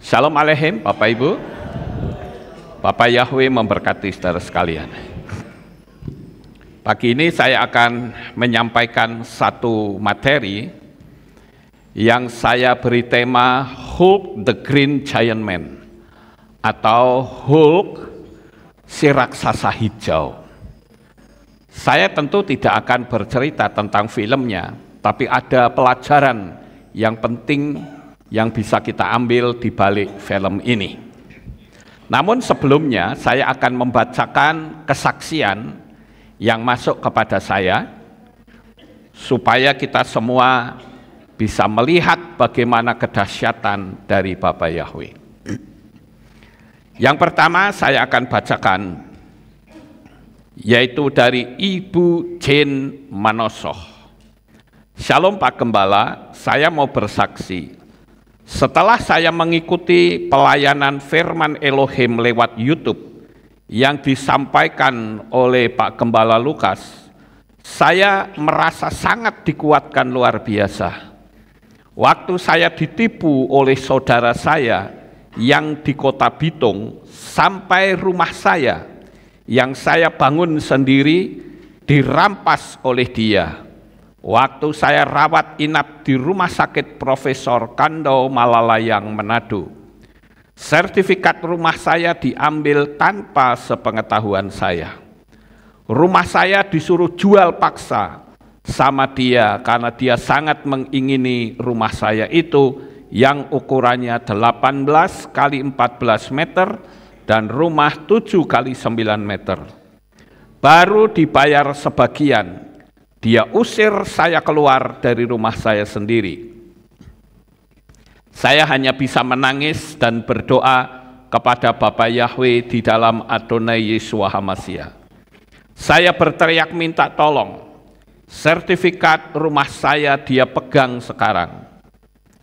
Shalom Aleichem, Bapak Ibu. Bapak Yahweh memberkati saudara sekalian. Pagi ini saya akan menyampaikan satu materi yang saya beri tema Hulk the Green Giant Man atau Hulk si raksasa hijau. Saya tentu tidak akan bercerita tentang filmnya, tapi ada pelajaran yang penting yang bisa kita ambil di balik film ini. Namun sebelumnya saya akan membacakan kesaksian yang masuk kepada saya supaya kita semua bisa melihat bagaimana kedahsyatan dari Bapa Yahweh. Yang pertama saya akan bacakan yaitu dari Ibu Jane Manosoh. Shalom Pak Gembala, saya mau bersaksi. Setelah saya mengikuti pelayanan firman Elohim lewat YouTube yang disampaikan oleh Pak Gembala Lukas, saya merasa sangat dikuatkan luar biasa. Waktu saya ditipu oleh saudara saya yang di Kota Bitung sampai rumah saya yang saya bangun sendiri dirampas oleh dia. Waktu saya rawat inap di Rumah Sakit Profesor Kando Malalayang, Manado, sertifikat rumah saya diambil tanpa sepengetahuan saya. Rumah saya disuruh jual paksa sama dia karena dia sangat mengingini rumah saya itu yang ukurannya 18 kali 14 meter dan rumah 7 kali 9 meter. Baru dibayar sebagian. Dia usir saya keluar dari rumah saya sendiri. Saya hanya bisa menangis dan berdoa kepada Bapa Yahweh di dalam Adonai Yeshua HaMashiach. Saya berteriak minta tolong. Sertifikat rumah saya dia pegang sekarang.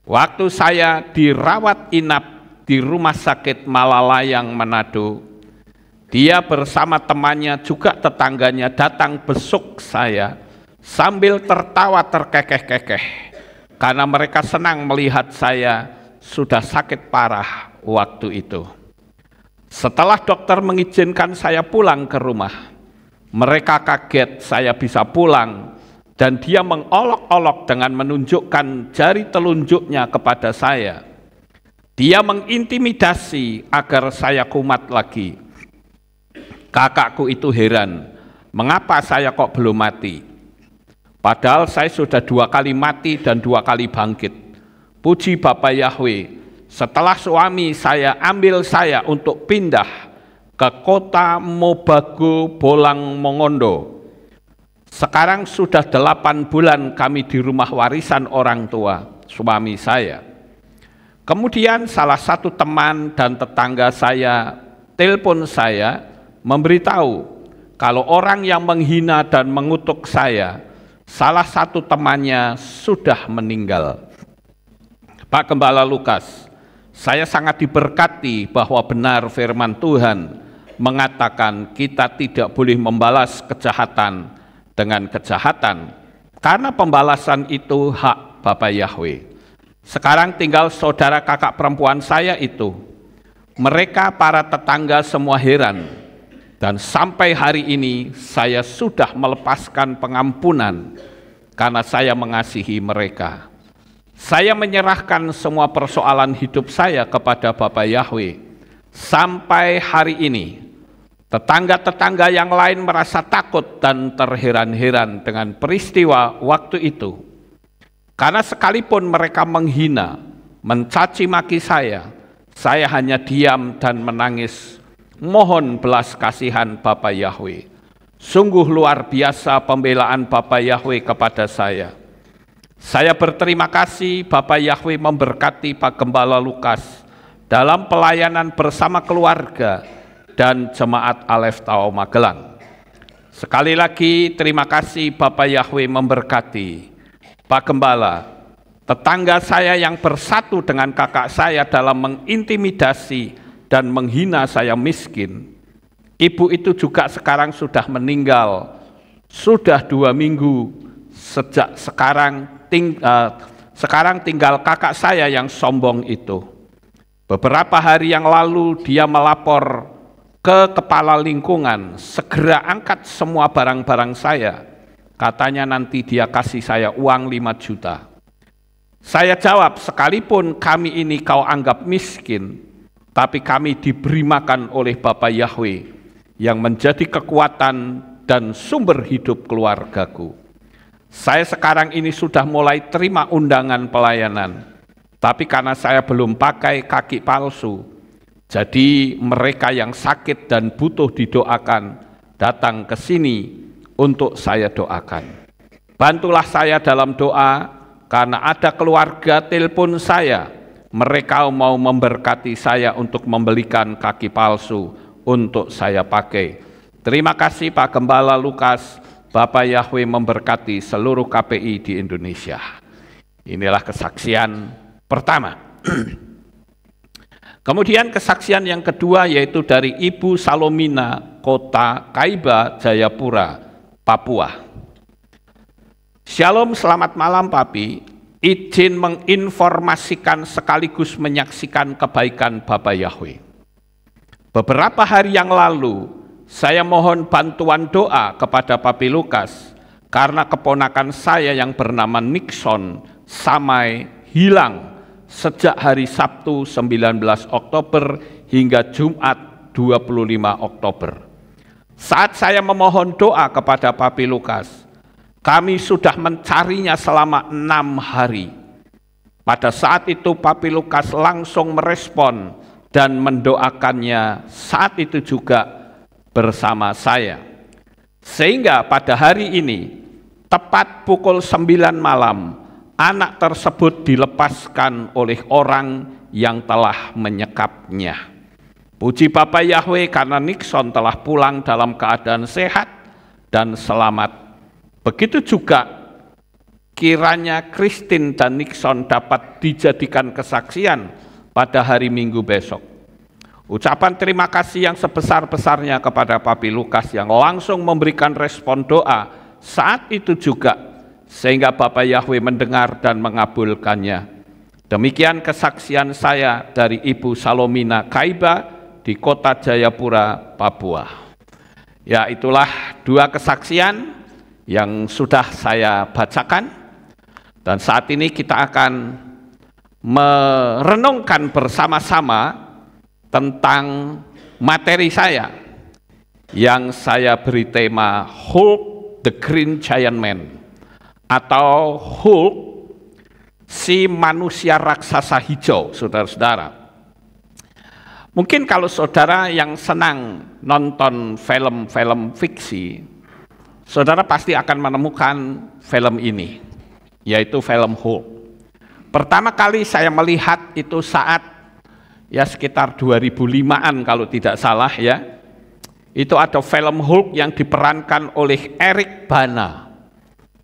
Waktu saya dirawat inap di Rumah Sakit Malalayang, Manado, dia bersama temannya juga tetangganya datang besuk saya sambil tertawa terkekeh-kekeh karena mereka senang melihat saya sudah sakit parah waktu itu. Setelah dokter mengizinkan saya pulang ke rumah, mereka kaget saya bisa pulang dan dia mengolok-olok dengan menunjukkan jari telunjuknya kepada saya. Dia mengintimidasi agar saya kumat lagi. Kakakku itu heran, mengapa saya kok belum mati? Padahal saya sudah 2 kali mati dan 2 kali bangkit. Puji Bapa Yahweh, setelah suami saya ambil saya untuk pindah ke kota Mobago Bolang Mongondo. Sekarang sudah 8 bulan kami di rumah warisan orang tua suami saya. Kemudian salah satu teman dan tetangga saya telepon saya memberitahu kalau orang yang menghina dan mengutuk saya, salah satu temannya sudah meninggal. Pak Gembala Lukas, saya sangat diberkati bahwa benar firman Tuhan mengatakan kita tidak boleh membalas kejahatan dengan kejahatan, karena pembalasan itu hak Bapa Yahweh. Sekarang tinggal saudara kakak perempuan saya itu. Mereka para tetangga semua heran. Dan sampai hari ini saya sudah melepaskan pengampunan karena saya mengasihi mereka. Saya menyerahkan semua persoalan hidup saya kepada Bapa Yahweh. Sampai hari ini, tetangga-tetangga yang lain merasa takut dan terheran-heran dengan peristiwa waktu itu. Karena sekalipun mereka menghina, mencaci maki saya hanya diam dan menangis. Mohon belas kasihan Bapa Yahweh. Sungguh luar biasa pembelaan Bapa Yahweh kepada saya. Saya berterima kasih Bapa Yahweh memberkati Pak Gembala Lukas dalam pelayanan bersama keluarga dan jemaat Alef Tau Magelang. Sekali lagi terima kasih Bapa Yahweh memberkati Pak Gembala, tetangga saya yang bersatu dengan kakak saya dalam mengintimidasi dan menghina saya miskin. Ibu itu juga sekarang sudah meninggal, sudah 2 minggu sejak sekarang tinggal kakak saya yang sombong itu. Beberapa hari yang lalu dia melapor ke kepala lingkungan, segera angkat semua barang-barang saya. Katanya nanti dia kasih saya uang 5 juta. Saya jawab, sekalipun kami ini kau anggap miskin, tapi kami diberi makan oleh Bapa Yahweh yang menjadi kekuatan dan sumber hidup keluargaku. Saya sekarang ini sudah mulai terima undangan pelayanan, tapi karena saya belum pakai kaki palsu, jadi mereka yang sakit dan butuh didoakan datang ke sini untuk saya doakan. Bantulah saya dalam doa, karena ada keluarga telepon saya, mereka mau memberkati saya untuk membelikan kaki palsu untuk saya pakai. Terima kasih Pak Gembala Lukas, Bapak Yahweh memberkati seluruh KPI di Indonesia. Inilah kesaksian pertama. Kemudian kesaksian yang kedua yaitu dari Ibu Salomina, Kota Kaiba, Jayapura, Papua. Shalom, selamat malam Papi. Izin menginformasikan sekaligus menyaksikan kebaikan Bapak Yahweh. Beberapa hari yang lalu, saya mohon bantuan doa kepada Papi Lukas karena keponakan saya yang bernama Nixon Samai hilang sejak hari Sabtu 19 Oktober hingga Jumat 25 Oktober. Saat saya memohon doa kepada Papi Lukas, kami sudah mencarinya selama 6 hari. Pada saat itu Papi Lukas langsung merespon dan mendoakannya saat itu juga bersama saya. Sehingga pada hari ini, tepat pukul 9 malam, anak tersebut dilepaskan oleh orang yang telah menyekapnya. Puji Bapa Yahweh karena Nixon telah pulang dalam keadaan sehat dan selamat. Begitu juga kiranya Christine dan Nixon dapat dijadikan kesaksian pada hari Minggu besok. Ucapan terima kasih yang sebesar-besarnya kepada Papi Lukas yang langsung memberikan respon doa saat itu juga, sehingga Bapa Yahweh mendengar dan mengabulkannya. Demikian kesaksian saya dari Ibu Salomina Kaiba di Kota Jayapura, Papua. Ya, itulah 2 kesaksian yang sudah saya bacakan, dan saat ini kita akan merenungkan bersama-sama tentang materi saya yang saya beri tema Hulk the Green Giant Man, atau Hulk si manusia raksasa hijau. Saudara-saudara, mungkin kalau saudara yang senang nonton film-film fiksi, saudara pasti akan menemukan film ini, yaitu film Hulk. Pertama kali saya melihat itu saat ya sekitar 2005-an kalau tidak salah ya. Itu ada film Hulk yang diperankan oleh Eric Bana.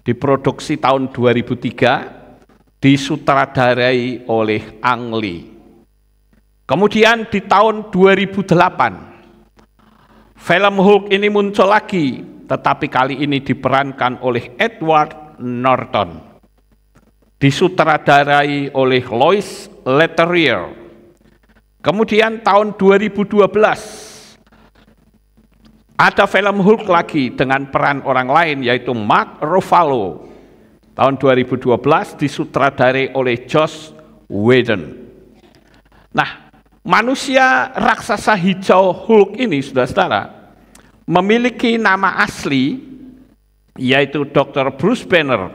Diproduksi tahun 2003, disutradarai oleh Ang Lee. Kemudian di tahun 2008, film Hulk ini muncul lagi, tetapi kali ini diperankan oleh Edward Norton, disutradarai oleh Lois Leterrier. Kemudian tahun 2012 ada film Hulk lagi dengan peran orang lain yaitu Mark Ruffalo. Tahun 2012 disutradarai oleh Joss Whedon. Nah, manusia raksasa hijau Hulk ini, saudara-saudara, memiliki nama asli yaitu Dr. Bruce Banner.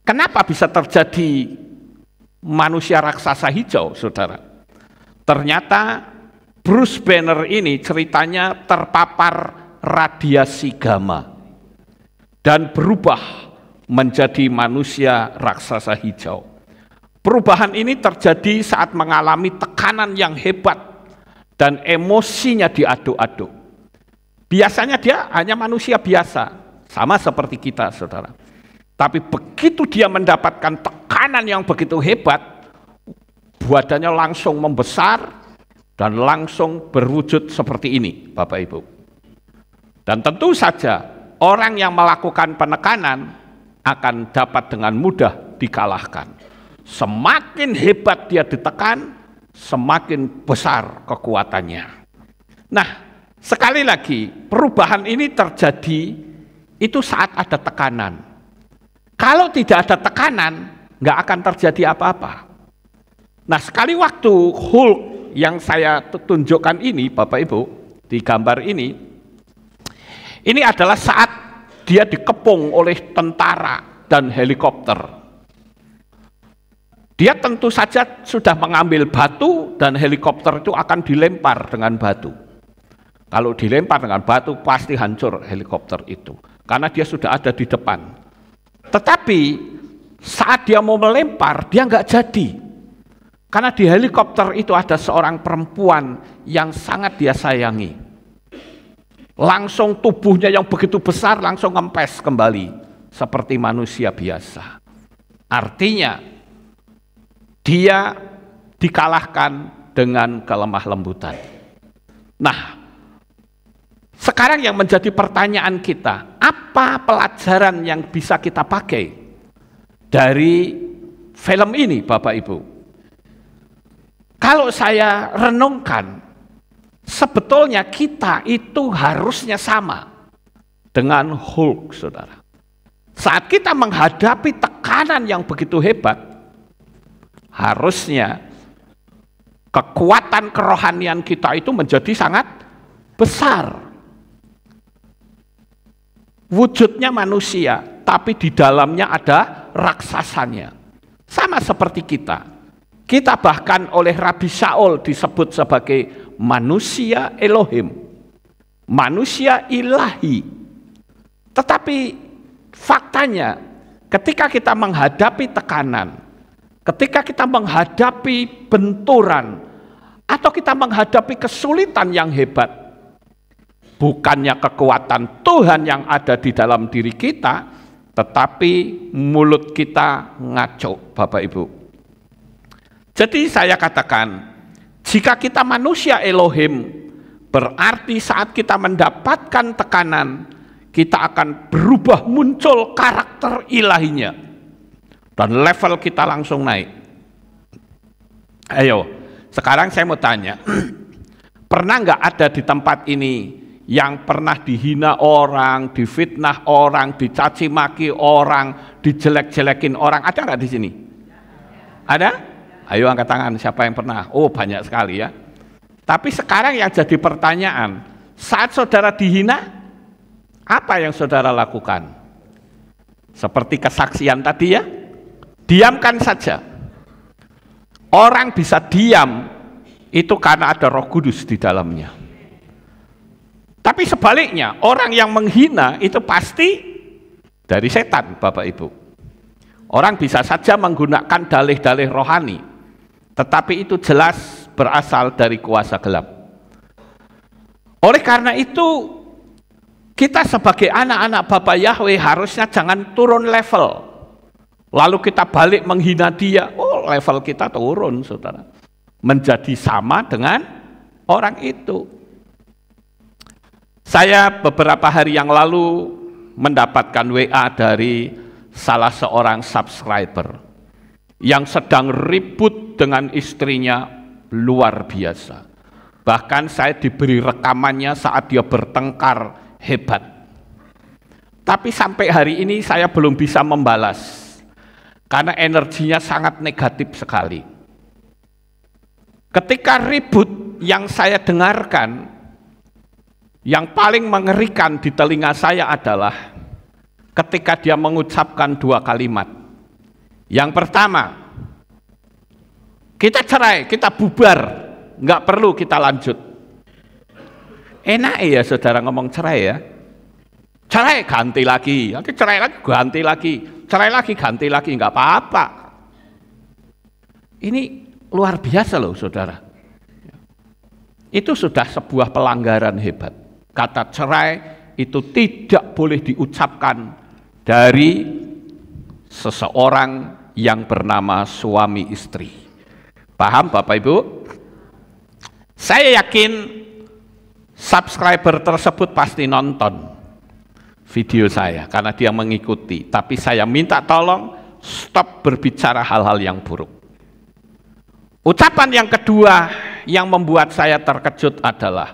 Kenapa bisa terjadi manusia raksasa hijau, saudara? Ternyata Bruce Banner ini ceritanya terpapar radiasi gamma dan berubah menjadi manusia raksasa hijau. Perubahan ini terjadi saat mengalami tekanan yang hebat dan emosinya diaduk-aduk. Biasanya dia hanya manusia biasa, sama seperti kita, saudara. Tapi begitu dia mendapatkan tekanan yang begitu hebat, badannya langsung membesar dan langsung berwujud seperti ini, Bapak Ibu. Dan tentu saja orang yang melakukan penekanan akan dapat dengan mudah dikalahkan. Semakin hebat dia ditekan, semakin besar kekuatannya. Nah, sekali lagi perubahan ini terjadi itu saat ada tekanan. Kalau tidak ada tekanan, nggak akan terjadi apa-apa. Nah, sekali waktu Hulk yang saya tunjukkan ini, Bapak Ibu, di gambar ini adalah saat dia dikepung oleh tentara dan helikopter. Dia tentu saja sudah mengambil batu dan helikopter itu akan dilempar dengan batu. Kalau dilempar dengan batu pasti hancur helikopter itu, karena dia sudah ada di depan. Tetapi saat dia mau melempar, dia nggak jadi. Karena di helikopter itu ada seorang perempuan yang sangat dia sayangi. Langsung tubuhnya yang begitu besar langsung ngempes kembali seperti manusia biasa. Artinya dia dikalahkan dengan kelemah lembutan. Nah, sekarang yang menjadi pertanyaan kita, apa pelajaran yang bisa kita pakai dari film ini, Bapak Ibu? Kalau saya renungkan, sebetulnya kita itu harusnya sama dengan Hulk, saudara. Saat kita menghadapi tekanan yang begitu hebat, harusnya kekuatan kerohanian kita itu menjadi sangat besar. Wujudnya manusia, tapi di dalamnya ada raksasanya. Sama seperti kita. Kita bahkan oleh Rabi Shaul disebut sebagai manusia Elohim, manusia ilahi. Tetapi faktanya ketika kita menghadapi tekanan, ketika kita menghadapi benturan, atau kita menghadapi kesulitan yang hebat, bukannya kekuatan Tuhan yang ada di dalam diri kita, tetapi mulut kita ngaco, Bapak Ibu. Jadi saya katakan, jika kita manusia Elohim, berarti saat kita mendapatkan tekanan, kita akan berubah, muncul karakter ilahinya. Dan level kita langsung naik. Ayo, sekarang saya mau tanya, pernah nggak ada di tempat ini yang pernah dihina orang, difitnah orang, dicaci maki orang, dijelek-jelekin orang? Ada nggak di sini? Ada? Ayo angkat tangan, siapa yang pernah? Oh, banyak sekali ya. Tapi sekarang yang jadi pertanyaan, saat saudara dihina, apa yang saudara lakukan? Seperti kesaksian tadi ya, diamkan saja. Orang bisa diam, itu karena ada Roh Kudus di dalamnya. Tapi sebaliknya, orang yang menghina itu pasti dari setan, Bapak Ibu. Orang bisa saja menggunakan dalih-dalih rohani, tetapi itu jelas berasal dari kuasa gelap. Oleh karena itu, kita sebagai anak-anak Bapa Yahweh harusnya jangan turun level. Lalu kita balik menghina dia, oh level kita turun, saudara. Menjadi sama dengan orang itu. Saya beberapa hari yang lalu mendapatkan WA dari salah seorang subscriber yang sedang ribut dengan istrinya luar biasa. Bahkan saya diberi rekamannya saat dia bertengkar hebat. Tapi sampai hari ini saya belum bisa membalas, karena energinya sangat negatif sekali. Ketika ribut yang saya dengarkan, yang paling mengerikan di telinga saya adalah ketika dia mengucapkan dua kalimat. Yang pertama, kita cerai, kita bubar, nggak perlu kita lanjut. Enak ya saudara ngomong cerai ya. Cerai ganti lagi, nanti cerai lagi ganti lagi, cerai lagi ganti lagi, nggak apa-apa. Ini luar biasa loh saudara. Itu sudah sebuah pelanggaran hebat. Kata cerai itu tidak boleh diucapkan dari seseorang yang bernama suami istri. Paham Bapak Ibu? Saya yakin subscriber tersebut pasti nonton video saya karena dia mengikuti. Tapi saya minta tolong stop berbicara hal-hal yang buruk. Ucapan yang kedua yang membuat saya terkejut adalah,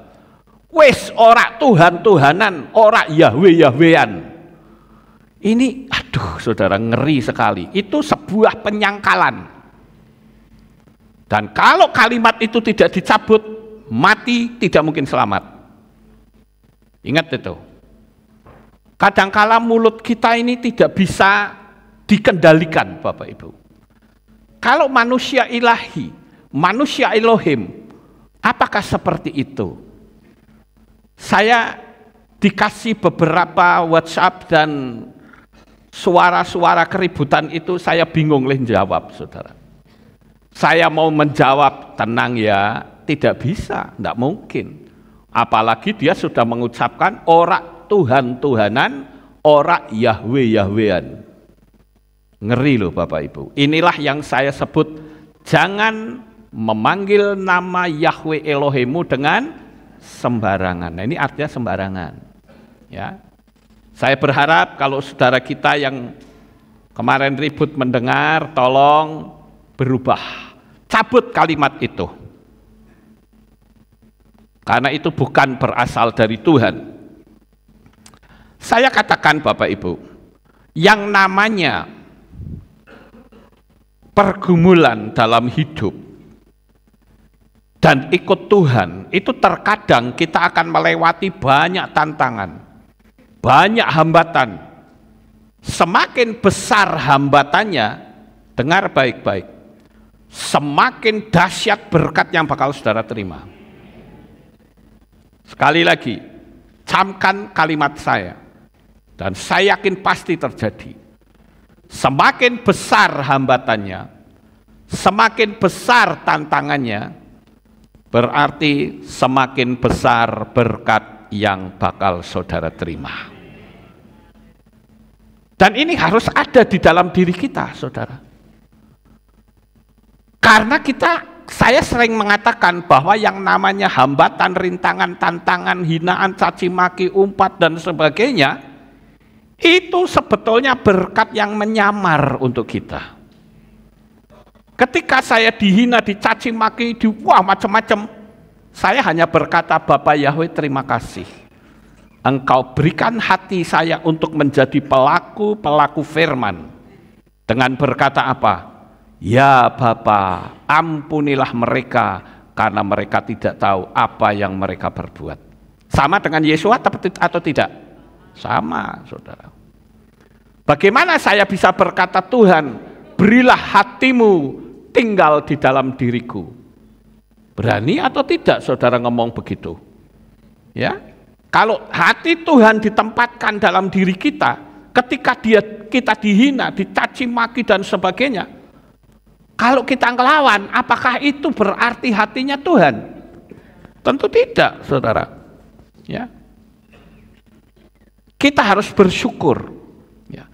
wis ora Tuhan-Tuhanan, ora Yahwe-Yahwean. Ini, aduh saudara, ngeri sekali. Itu sebuah penyangkalan. Dan kalau kalimat itu tidak dicabut, mati tidak mungkin selamat. Ingat itu. Kadangkala mulut kita ini tidak bisa dikendalikan, Bapak Ibu. Kalau manusia ilahi, manusia Elohim, apakah seperti itu? Saya dikasih beberapa WhatsApp dan suara-suara keributan itu, saya bingung jawab, saudara. Saya mau menjawab, tenang ya, tidak bisa, tidak mungkin. Apalagi dia sudah mengucapkan ora Tuhan-Tuhanan, ora Yahwe-Yahwean. Ngeri loh Bapak Ibu. Inilah yang saya sebut, jangan memanggil nama Yahwe Elohimmu dengan sembarangan. Nah, ini artinya sembarangan. Ya. Saya berharap kalau saudara kita yang kemarin ribut mendengar, tolong berubah. Cabut kalimat itu. Karena itu bukan berasal dari Tuhan. Saya katakan Bapak Ibu, yang namanya pergumulan dalam hidup dan ikut Tuhan, itu terkadang kita akan melewati banyak tantangan, banyak hambatan. Semakin besar hambatannya, dengar baik-baik, semakin dahsyat berkat yang bakal saudara terima. Sekali lagi, camkan kalimat saya, dan saya yakin pasti terjadi. Semakin besar hambatannya, semakin besar tantangannya, berarti semakin besar berkat yang bakal saudara terima. Dan ini harus ada di dalam diri kita, saudara. Karena saya sering mengatakan bahwa yang namanya hambatan, rintangan, tantangan, hinaan, caci maki, umpat, dan sebagainya, itu sebetulnya berkat yang menyamar untuk kita. Ketika saya dihina, dicaci maki, wah macam-macam, saya hanya berkata, Bapak Yahwe terima kasih. Engkau berikan hati saya untuk menjadi pelaku firman. Dengan berkata apa? Ya Bapa, ampunilah mereka karena mereka tidak tahu apa yang mereka berbuat. Sama dengan Yesus atau tidak? Sama, saudara. Bagaimana saya bisa berkata, Tuhan, berilah hatimu tinggal di dalam diriku. Berani atau tidak saudara ngomong begitu? Ya, kalau hati Tuhan ditempatkan dalam diri kita, ketika kita dihina, dicaci maki dan sebagainya, kalau kita ngelawan, apakah itu berarti hatinya Tuhan? Tentu tidak, saudara. Ya, kita harus bersyukur. Ya.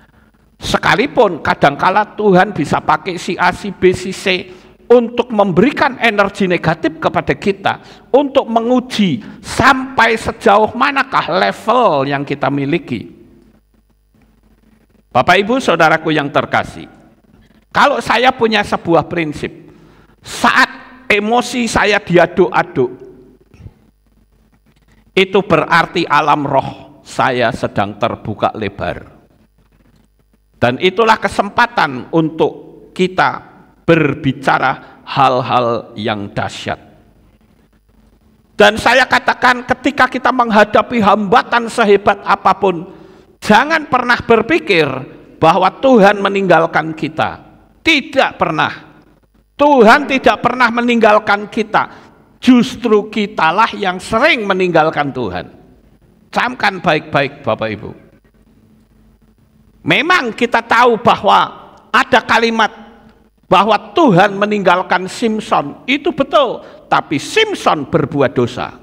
Sekalipun kadangkala Tuhan bisa pakai si A, si B, si C untuk memberikan energi negatif kepada kita, untuk menguji sampai sejauh manakah level yang kita miliki. Bapak Ibu saudaraku yang terkasih, kalau saya punya sebuah prinsip, saat emosi saya diaduk-aduk, itu berarti alam roh saya sedang terbuka lebar. Dan itulah kesempatan untuk kita berbicara hal-hal yang dahsyat. Dan saya katakan, ketika kita menghadapi hambatan sehebat apapun, jangan pernah berpikir bahwa Tuhan meninggalkan kita. Tidak pernah. Tuhan tidak pernah meninggalkan kita. Justru kitalah yang sering meninggalkan Tuhan. Camkan baik-baik Bapak Ibu. Memang kita tahu bahwa ada kalimat bahwa Tuhan meninggalkan Simson, itu betul, tapi Simson berbuat dosa.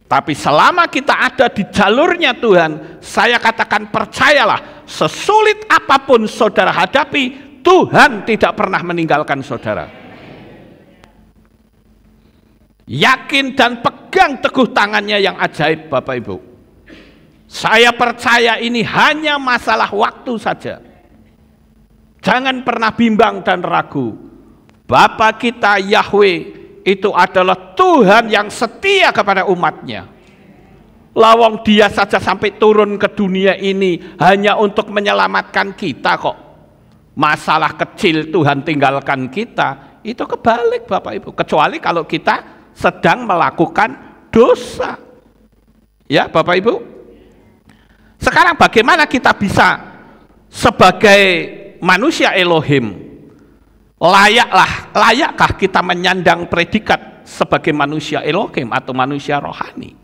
Tapi selama kita ada di jalurnya Tuhan, saya katakan percayalah, sesulit apapun saudara hadapi, Tuhan tidak pernah meninggalkan saudara. Yakin dan pegang teguh tangannya yang ajaib Bapak Ibu. Saya percaya ini hanya masalah waktu saja. Jangan pernah bimbang dan ragu. Bapa kita Yahweh itu adalah Tuhan yang setia kepada umatnya. Lawang dia saja sampai turun ke dunia ini hanya untuk menyelamatkan kita kok. Masalah kecil Tuhan tinggalkan kita, itu kebalik Bapak Ibu. Kecuali kalau kita sedang melakukan dosa. Ya Bapak Ibu. Sekarang bagaimana kita bisa sebagai manusia Elohim, layakkah kita menyandang predikat sebagai manusia Elohim atau manusia rohani?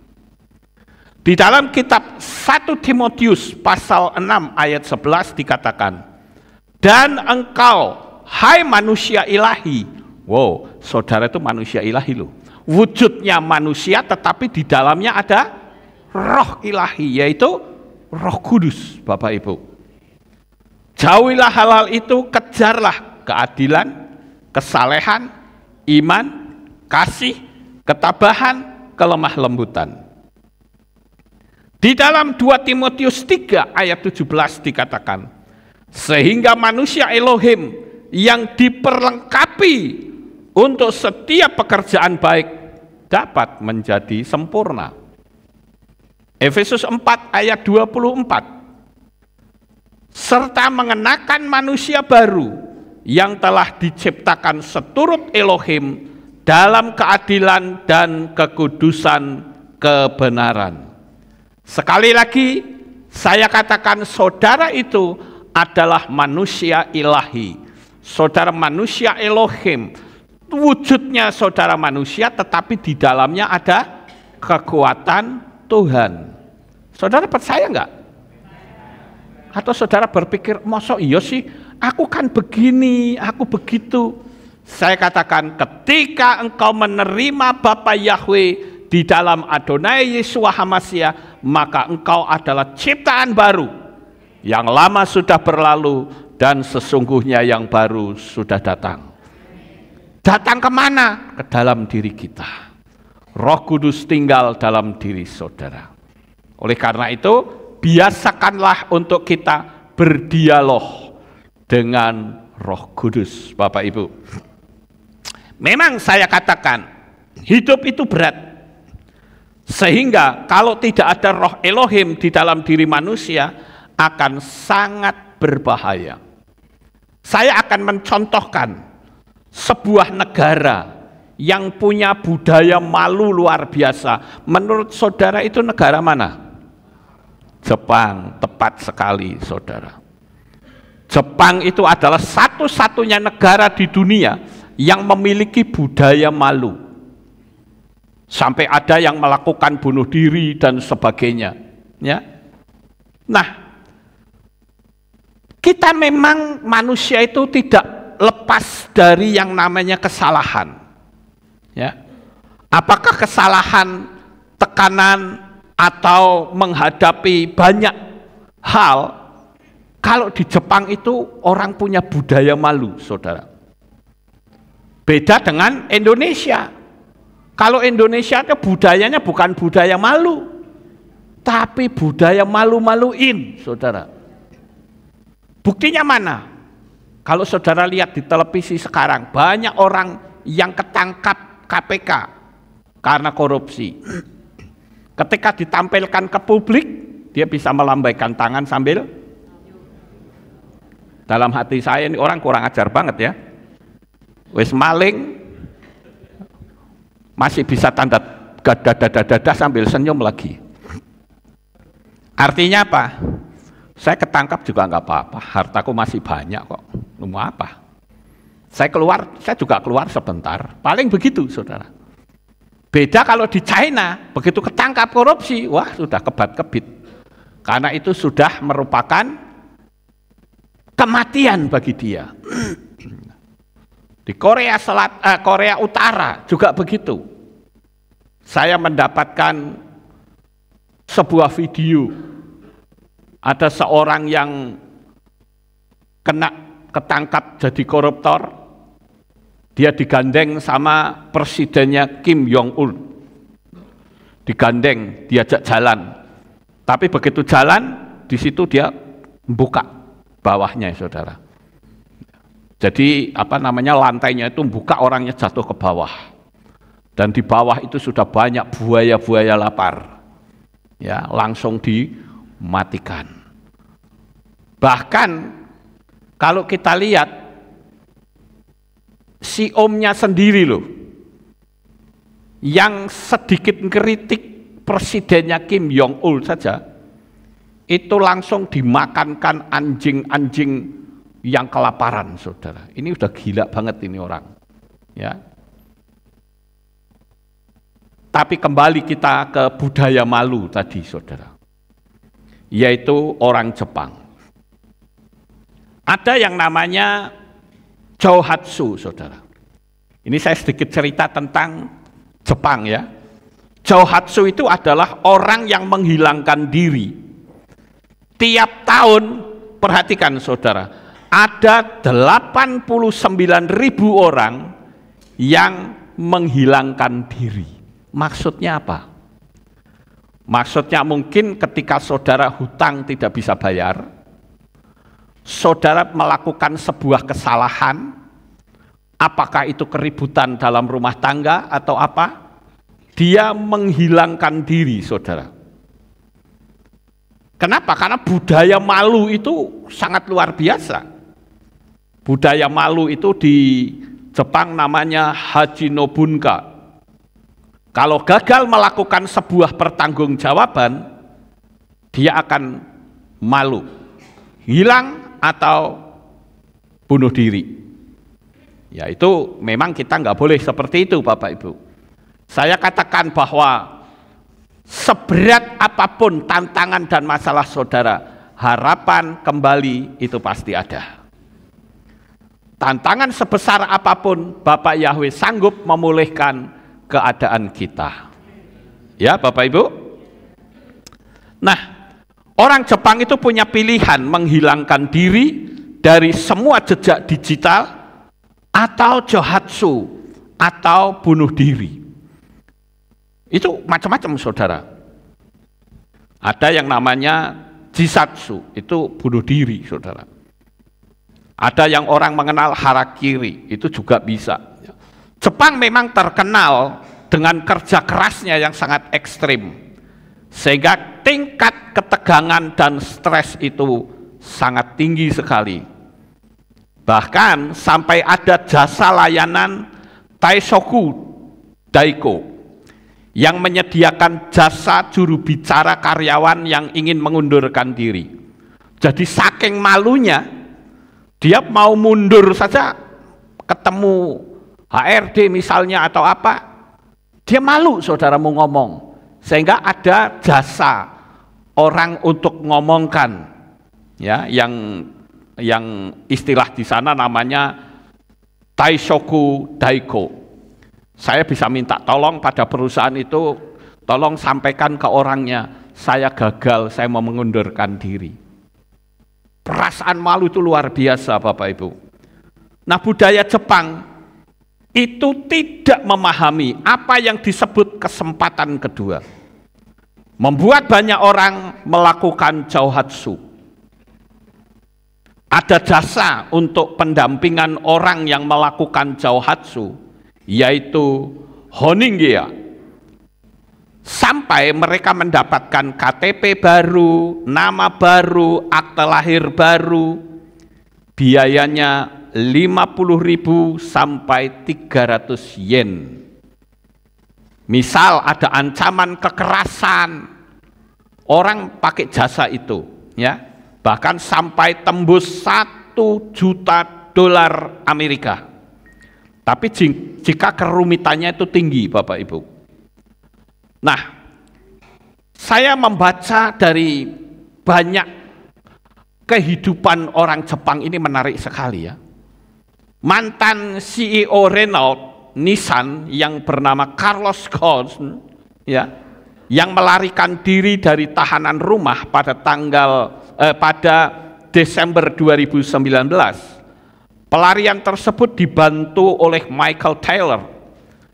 Di dalam kitab 1 Timotius pasal 6 ayat 11 dikatakan, dan engkau, hai manusia ilahi. Wow, saudara itu manusia ilahi loh. Wujudnya manusia tetapi di dalamnya ada roh ilahi, yaitu Roh Kudus, Bapak Ibu. Jauhilah hal-hal itu, kejarlah keadilan, kesalehan, iman, kasih, ketabahan, kelemah lembutan. Di dalam 2 Timotius 3 ayat 17 dikatakan, sehingga manusia Elohim yang diperlengkapi untuk setiap pekerjaan baik dapat menjadi sempurna. Efesus 4 ayat 24, serta mengenakan manusia baru yang telah diciptakan seturut Elohim dalam keadilan dan kekudusan kebenaran. Sekali lagi saya katakan, saudara itu adalah manusia ilahi. Saudara manusia Elohim. Wujudnya saudara manusia tetapi di dalamnya ada kekuatan Tuhan. Saudara percaya enggak? Atau saudara berpikir, masa iya sih, aku kan begini, aku begitu. Saya katakan, ketika engkau menerima Bapa Yahweh di dalam Adonai Yeshua HaMashiach, maka engkau adalah ciptaan baru. Yang lama sudah berlalu dan sesungguhnya yang baru sudah datang. Datang kemana? Ke dalam diri kita. Roh Kudus tinggal dalam diri saudara. Oleh karena itu, biasakanlah untuk kita berdialog dengan Roh Kudus, Bapak Ibu. Memang saya katakan, hidup itu berat. Sehingga kalau tidak ada roh Elohim di dalam diri manusia, akan sangat berbahaya. Saya akan mencontohkan sebuah negara yang punya budaya malu luar biasa. Menurut saudara itu negara mana? Jepang, tepat sekali saudara. Jepang itu adalah satu-satunya negara di dunia yang memiliki budaya malu. Sampai ada yang melakukan bunuh diri dan sebagainya. Ya. Nah, kita memang manusia itu tidak lepas dari yang namanya kesalahan. Ya. Apakah kesalahan, tekanan, atau menghadapi banyak hal? Kalau di Jepang itu orang punya budaya malu, saudara. Beda dengan Indonesia. Kalau Indonesia itu budayanya bukan budaya malu, tapi budaya malu-maluin, saudara. Buktinya mana? Kalau saudara lihat di televisi sekarang, banyak orang yang ketangkap KPK karena korupsi. Ketika ditampilkan ke publik, dia bisa melambaikan tangan sambil, dalam hati saya ini orang kurang ajar banget ya. Wis maling, masih bisa tanda dada sambil senyum lagi. Artinya apa? Saya ketangkap juga nggak apa-apa, hartaku masih banyak kok. Mau apa? Saya juga keluar sebentar. Paling begitu, saudara. Beda kalau di China, begitu ketangkap korupsi, wah sudah kebat-kebit. Karena itu sudah merupakan kematian bagi dia. Di Korea Utara juga begitu. Saya mendapatkan sebuah video, ada seorang yang ketangkap jadi koruptor, dia digandeng sama presidennya Kim Jong-un, digandeng, diajak jalan, tapi begitu jalan, di situ dia buka bawahnya, saudara. Jadi lantainya itu buka, orangnya jatuh ke bawah. Dan di bawah itu sudah banyak buaya-buaya lapar. Ya, langsung dimatikan. Bahkan kalau kita lihat si omnya sendiri loh, yang sedikit kritik presidennya Kim Jong-il saja, itu langsung dimakankan anjing-anjing yang kelaparan, saudara. Ini udah gila banget ini orang. Ya. Tapi kembali kita ke budaya malu tadi, saudara. Yaitu orang Jepang. Ada yang namanya Johatsu, saudara. Ini saya sedikit cerita tentang Jepang ya. Johatsu itu adalah orang yang menghilangkan diri. Tiap tahun, perhatikan saudara, ada 89.000 orang yang menghilangkan diri. Maksudnya apa? Maksudnya mungkin ketika saudara hutang tidak bisa bayar, saudara melakukan sebuah kesalahan, apakah itu keributan dalam rumah tangga atau apa, dia menghilangkan diri, saudara. Kenapa? Karena budaya malu itu sangat luar biasa. Budaya malu itu di Jepang namanya Hachinobunka. Kalau gagal melakukan sebuah pertanggungjawaban, dia akan malu, hilang atau bunuh diri. Ya itu memang kita nggak boleh seperti itu Bapak Ibu. Saya katakan bahwa seberat apapun tantangan dan masalah saudara, harapan kembali itu pasti ada. Tantangan sebesar apapun, Bapak Yahweh sanggup memulihkan keadaan kita. Ya Bapak Ibu. Nah, orang Jepang itu punya pilihan menghilangkan diri dari semua jejak digital atau johatsu atau bunuh diri. Itu macam-macam saudara. Ada yang namanya jisatsu, itu bunuh diri saudara. Ada yang orang mengenal harakiri, itu juga bisa. Jepang memang terkenal dengan kerja kerasnya yang sangat ekstrim, sehingga tingkat ketegangan dan stres itu sangat tinggi sekali. Bahkan sampai ada jasa layanan Taishoku Daiko yang menyediakan jasa juru bicara karyawan yang ingin mengundurkan diri. Jadi saking malunya, dia mau mundur saja, ketemu HRD misalnya atau apa, dia malu saudara mau ngomong, sehingga ada jasa orang untuk ngomongkan, ya, yang istilah di sana namanya Taishoku Daiko. Saya bisa minta tolong pada perusahaan itu, tolong sampaikan ke orangnya, saya gagal, saya mau mengundurkan diri. Perasaan malu itu luar biasa Bapak Ibu. Nah budaya Jepang itu tidak memahami apa yang disebut kesempatan kedua. Membuat banyak orang melakukan johatsu. Ada jasa untuk pendampingan orang yang melakukan johatsu, yaitu honingya. Sampai mereka mendapatkan KTP baru, nama baru, akte lahir baru, biayanya 50.000 sampai 300 yen. Misal ada ancaman kekerasan, orang pakai jasa itu, ya, bahkan sampai tembus 1 juta dolar Amerika. Tapi jika kerumitannya itu tinggi, Bapak Ibu. Nah, saya membaca dari banyak kehidupan orang Jepang ini menarik sekali ya. Mantan CEO Renault Nissan yang bernama Carlos Ghosn, ya, yang melarikan diri dari tahanan rumah pada Desember 2019. Pelarian tersebut dibantu oleh Michael Taylor,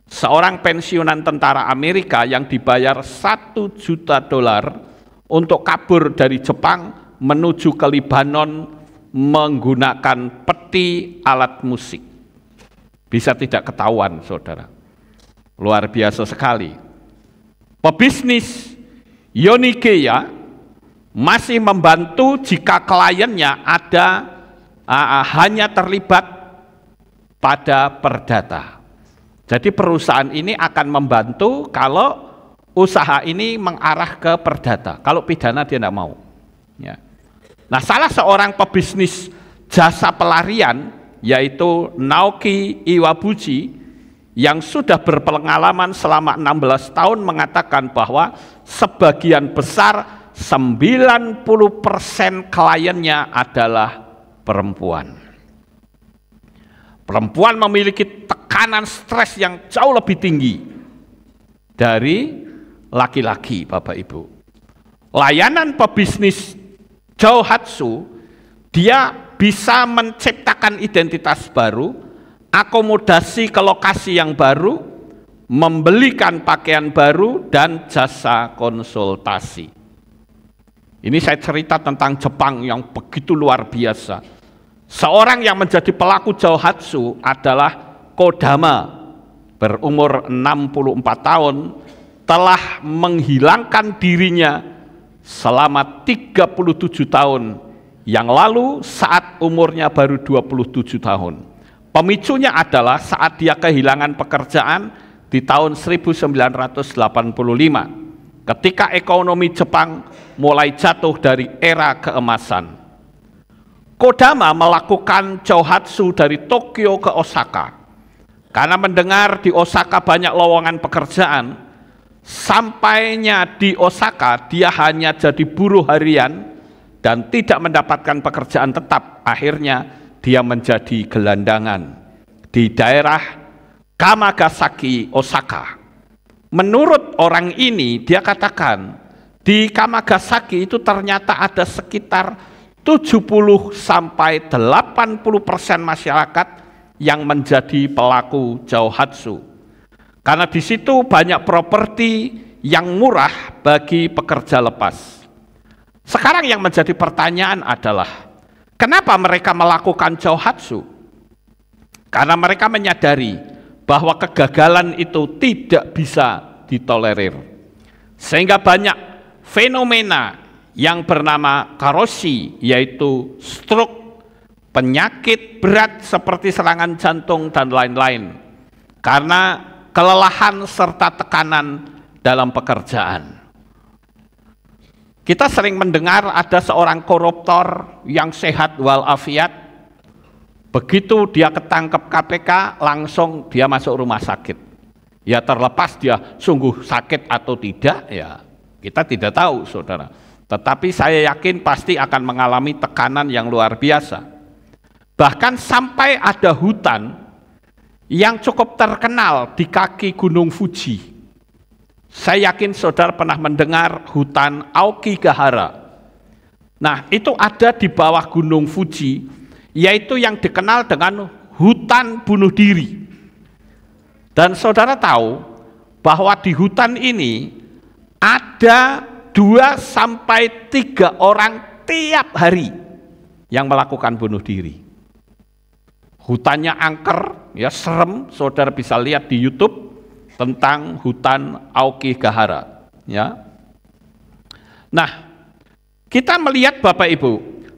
seorang pensiunan tentara Amerika yang dibayar 1 juta dolar untuk kabur dari Jepang menuju ke Lebanon menggunakan peti alat musik. Bisa tidak ketahuan, saudara. Luar biasa sekali. Pebisnis Yonikeia masih membantu jika kliennya hanya terlibat pada perdata. Jadi perusahaan ini akan membantu kalau usaha ini mengarah ke perdata. Kalau pidana dia tidak mau. Ya. Nah, salah seorang pebisnis jasa pelarian yaitu Naoki Iwabuchi yang sudah berpengalaman selama 16 tahun mengatakan bahwa sebagian besar 90% kliennya adalah perempuan. Perempuan memiliki tekanan stres yang jauh lebih tinggi dari laki-laki, Bapak Ibu. Layanan pebisnis Jouhatsu, dia bisa menciptakan identitas baru, akomodasi ke lokasi yang baru, membelikan pakaian baru, dan jasa konsultasi. Ini saya cerita tentang Jepang yang begitu luar biasa. Seorang yang menjadi pelaku Jouhatsu adalah Kodama, berumur 64 tahun, telah menghilangkan dirinya selama 37 tahun yang lalu saat umurnya baru 27 tahun. Pemicunya adalah saat dia kehilangan pekerjaan di tahun 1985, ketika ekonomi Jepang mulai jatuh dari era keemasan. Kodama melakukan Jouhatsu dari Tokyo ke Osaka. Karena mendengar di Osaka banyak lowongan pekerjaan, sampainya di Osaka dia hanya jadi buruh harian dan tidak mendapatkan pekerjaan tetap. Akhirnya dia menjadi gelandangan di daerah Kamagasaki, Osaka. Menurut orang ini, dia katakan di Kamagasaki itu ternyata ada sekitar 70-80% masyarakat yang menjadi pelaku Jouhatsu. Karena di situ banyak properti yang murah bagi pekerja lepas. Sekarang yang menjadi pertanyaan adalah, kenapa mereka melakukan Jouhatsu? Karena mereka menyadari bahwa kegagalan itu tidak bisa ditolerir. Sehingga banyak fenomena yang bernama karoshi, yaitu stroke, penyakit berat seperti serangan jantung dan lain-lain. Karena kelelahan serta tekanan dalam pekerjaan. Kita sering mendengar ada seorang koruptor yang sehat walafiat, begitu dia ketangkep KPK langsung dia masuk rumah sakit. Ya terlepas dia sungguh sakit atau tidak, ya kita tidak tahu, saudara. Tetapi saya yakin pasti akan mengalami tekanan yang luar biasa. Bahkan sampai ada hutan yang cukup terkenal di kaki Gunung Fuji. Saya yakin saudara pernah mendengar hutan Aokigahara. Nah, itu ada di bawah Gunung Fuji, yaitu yang dikenal dengan hutan bunuh diri. Dan saudara tahu bahwa di hutan ini ada 2-3 orang tiap hari yang melakukan bunuh diri. Hutannya angker, ya serem, saudara bisa lihat di YouTube tentang hutan Aokigahara. Ya. Nah, kita melihat Bapak Ibu,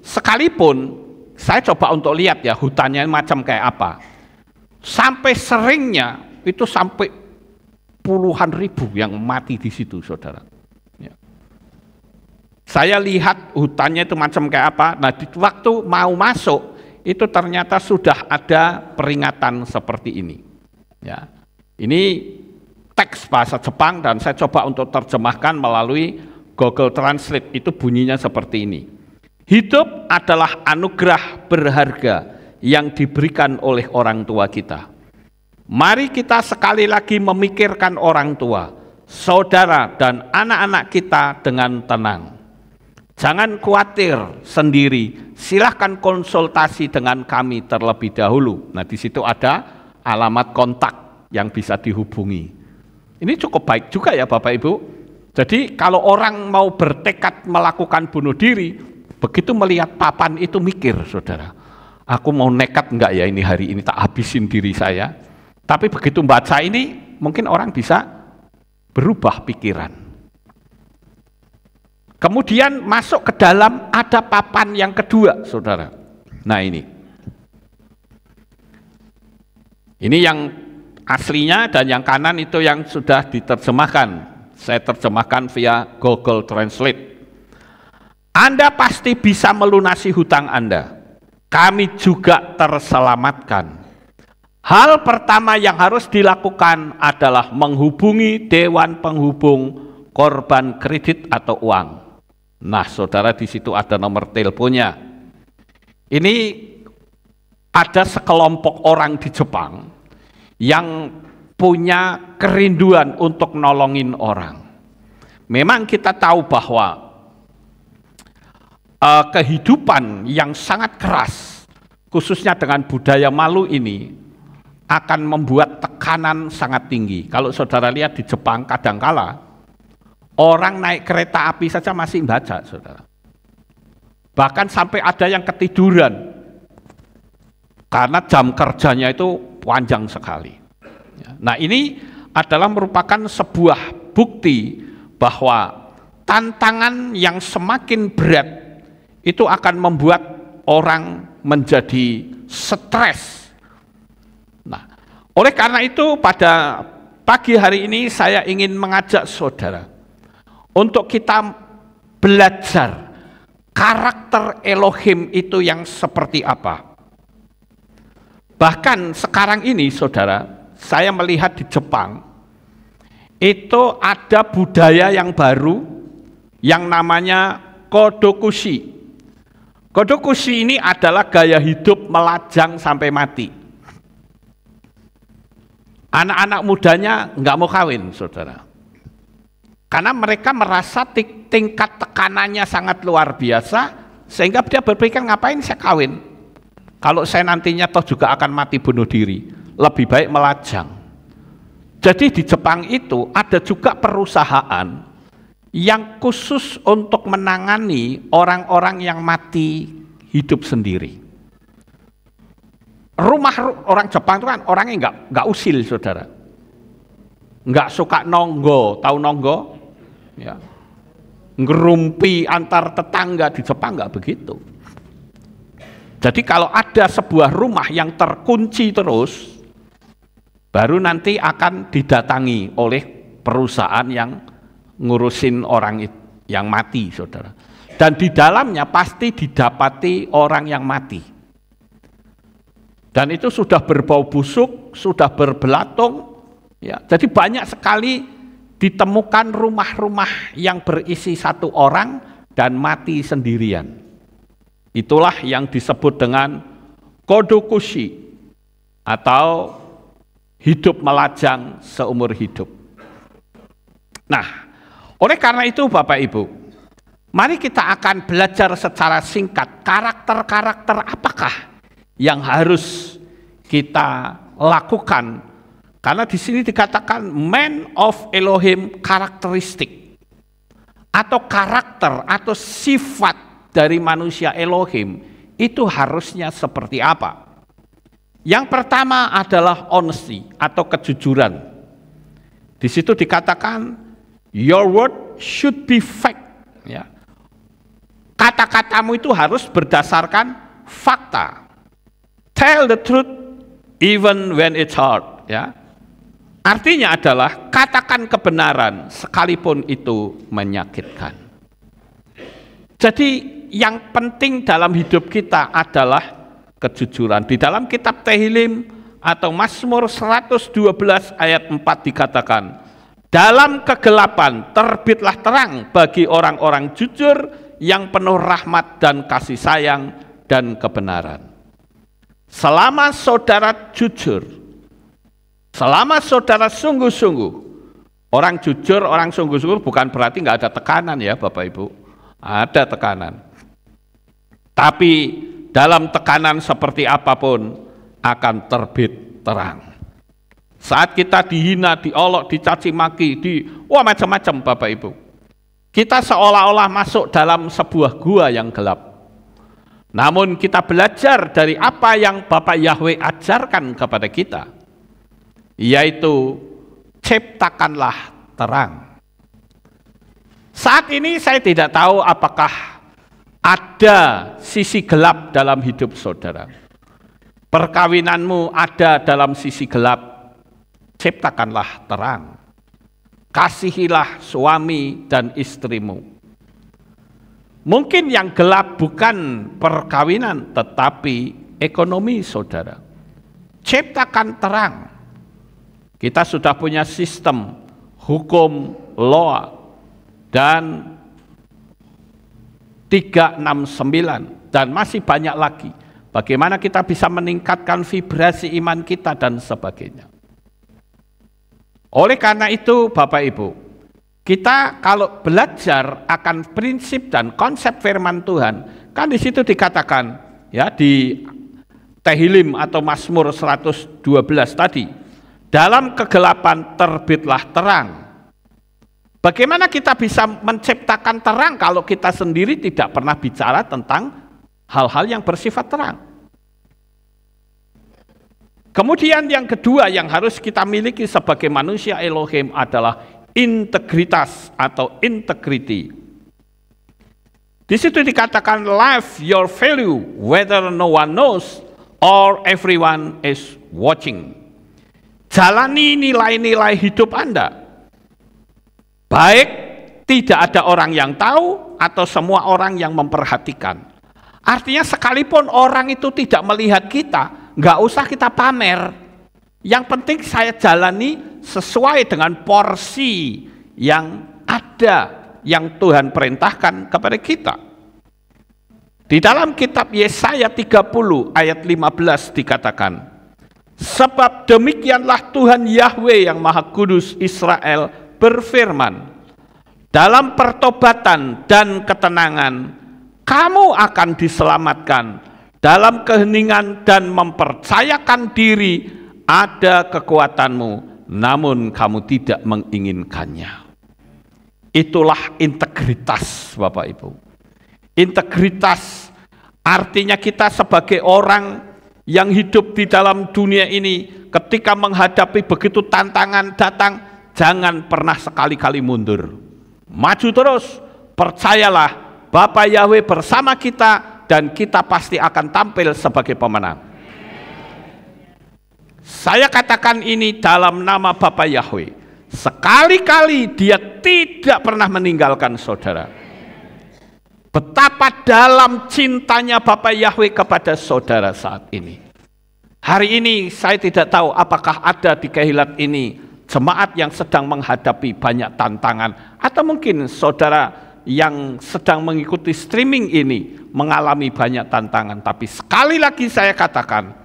sekalipun saya coba untuk lihat ya hutannya macam kayak apa. Sampai seringnya itu sampai puluhan ribu yang mati di situ, saudara. Ya. Saya lihat hutannya itu macam kayak apa. Nah, di waktu mau masuk itu ternyata sudah ada peringatan seperti ini. Ya, ini teks bahasa Jepang dan saya coba untuk terjemahkan melalui Google Translate. Itu bunyinya seperti ini. Hidup adalah anugerah berharga yang diberikan oleh orang tua kita. Mari kita sekali lagi memikirkan orang tua, saudara dan anak-anak kita dengan tenang. Jangan khawatir sendiri, silahkan konsultasi dengan kami terlebih dahulu. Nah, di situ ada alamat kontak yang bisa dihubungi. Ini cukup baik juga ya Bapak Ibu. Jadi kalau orang mau bertekad melakukan bunuh diri, Begitu melihat papan itu mikir, saudara, aku mau nekat enggak ya ini hari ini tak habisin diri saya. Tapi begitu baca ini, mungkin orang bisa berubah pikiran. Kemudian masuk ke dalam, ada papan yang kedua, saudara. Nah ini yang aslinya, dan yang kanan itu yang sudah diterjemahkan. Saya terjemahkan via Google Translate. Anda pasti bisa melunasi hutang Anda. Kami juga terselamatkan. Hal pertama yang harus dilakukan adalah menghubungi Dewan Penghubung Korban Kredit atau Uang. Nah, saudara, di situ ada nomor teleponnya. Ini ada sekelompok orang di Jepang yang punya kerinduan untuk nolongin orang. Memang kita tahu bahwa kehidupan yang sangat keras, khususnya dengan budaya malu ini, akan membuat tekanan sangat tinggi. Kalau saudara lihat di Jepang, kadangkala orang naik kereta api saja masih baca, saudara. Bahkan sampai ada yang ketiduran, karena jam kerjanya itu panjang sekali. Nah, ini adalah merupakan sebuah bukti bahwa tantangan yang semakin berat itu akan membuat orang menjadi stres. Nah, oleh karena itu pada pagi hari ini saya ingin mengajak saudara untuk kita belajar karakter Elohim itu yang seperti apa. Bahkan sekarang ini, saudara, saya melihat di Jepang, itu ada budaya yang baru yang namanya Kodokushi. Kodokushi ini adalah gaya hidup melajang sampai mati. Anak-anak mudanya nggak mau kawin, saudara. Karena mereka merasa tingkat tekanannya sangat luar biasa, sehingga dia berpikir, ngapain saya kawin? Kalau saya nantinya toh juga akan mati bunuh diri. Lebih baik melajang. Jadi di Jepang itu ada juga perusahaan yang khusus untuk menangani orang-orang yang mati hidup sendiri. Rumah orang Jepang itu kan orangnya nggak usil, saudara. Nggak suka nonggo, tahu nonggo? Ya. Ngerumpi antar tetangga di Jepang nggak begitu. Jadi kalau ada sebuah rumah yang terkunci terus, baru nanti akan didatangi oleh perusahaan yang ngurusin orang yang mati, saudara. Dan di dalamnya pasti didapati orang yang mati. Dan itu sudah berbau busuk, sudah berbelatung. Ya. Jadi banyak sekali ditemukan rumah-rumah yang berisi satu orang dan mati sendirian. Itulah yang disebut dengan Kodokushi atau hidup melajang seumur hidup. Nah, oleh karena itu Bapak Ibu, mari kita akan belajar secara singkat karakter-karakter apakah yang harus kita lakukan. Karena di sini dikatakan man of Elohim karakteristik atau karakter atau sifat dari manusia Elohim itu harusnya seperti apa? Yang pertama adalah honesty atau kejujuran. Di situ dikatakan your word should be fact. Ya. Kata-katamu itu harus berdasarkan fakta. Tell the truth even when it's hard. Ya. Artinya adalah katakan kebenaran sekalipun itu menyakitkan. Jadi yang penting dalam hidup kita adalah kejujuran. Di dalam kitab Tehillim atau Mazmur 112 ayat 4 dikatakan, dalam kegelapan terbitlah terang bagi orang-orang jujur yang penuh rahmat dan kasih sayang dan kebenaran. Selama saudara jujur, selama saudara sungguh-sungguh, orang jujur, orang sungguh-sungguh bukan berarti nggak ada tekanan ya Bapak Ibu, ada tekanan. Tapi dalam tekanan seperti apapun akan terbit terang. Saat kita dihina, diolok, dicaci maki, macam-macam Bapak Ibu. Kita seolah-olah masuk dalam sebuah gua yang gelap. Namun kita belajar dari apa yang Bapak Yahweh ajarkan kepada kita, yaitu ciptakanlah terang. Saat ini saya tidak tahu apakah ada sisi gelap dalam hidup saudara. Perkawinanmu ada dalam sisi gelap, ciptakanlah terang. Kasihilah suami dan istrimu. Mungkin yang gelap bukan perkawinan, tetapi ekonomi saudara. Ciptakan terang. Kita sudah punya sistem hukum law dan 369 dan masih banyak lagi. Bagaimana kita bisa meningkatkan vibrasi iman kita dan sebagainya. Oleh karena itu Bapak Ibu, kita kalau belajar akan prinsip dan konsep firman Tuhan, kan di situ dikatakan ya di Tehillim atau Mazmur 112 tadi, dalam kegelapan terbitlah terang. Bagaimana kita bisa menciptakan terang kalau kita sendiri tidak pernah bicara tentang hal-hal yang bersifat terang? Kemudian yang kedua yang harus kita miliki sebagai manusia Elohim adalah integritas atau integrity. Di situ dikatakan live your value whether no one knows or everyone is watching. Jalani nilai-nilai hidup Anda. Baik tidak ada orang yang tahu atau semua orang yang memperhatikan. Artinya sekalipun orang itu tidak melihat kita, nggak usah kita pamer. Yang penting saya jalani sesuai dengan porsi yang ada, yang Tuhan perintahkan kepada kita. Di dalam kitab Yesaya 30 ayat 15 dikatakan, sebab demikianlah Tuhan Yahweh yang Maha Kudus Israel berfirman, dalam pertobatan dan ketenangan kamu akan diselamatkan, dalam keheningan dan mempercayakan diri ada kekuatanmu, namun kamu tidak menginginkannya. Itulah integritas Bapak Ibu. Integritas artinya kita sebagai orang yang hidup di dalam dunia ini, ketika menghadapi begitu tantangan datang, jangan pernah sekali-kali mundur. Maju terus, percayalah Bapak Yahweh bersama kita dan kita pasti akan tampil sebagai pemenang. Saya katakan ini dalam nama Bapak Yahweh. Sekali-kali Dia tidak pernah meninggalkan saudara. Betapa dalam cintanya Bapak Yahweh kepada saudara saat ini. Hari ini saya tidak tahu apakah ada di Kehilat ini jemaat yang sedang menghadapi banyak tantangan, atau mungkin saudara yang sedang mengikuti streaming ini mengalami banyak tantangan. Tapi sekali lagi saya katakan,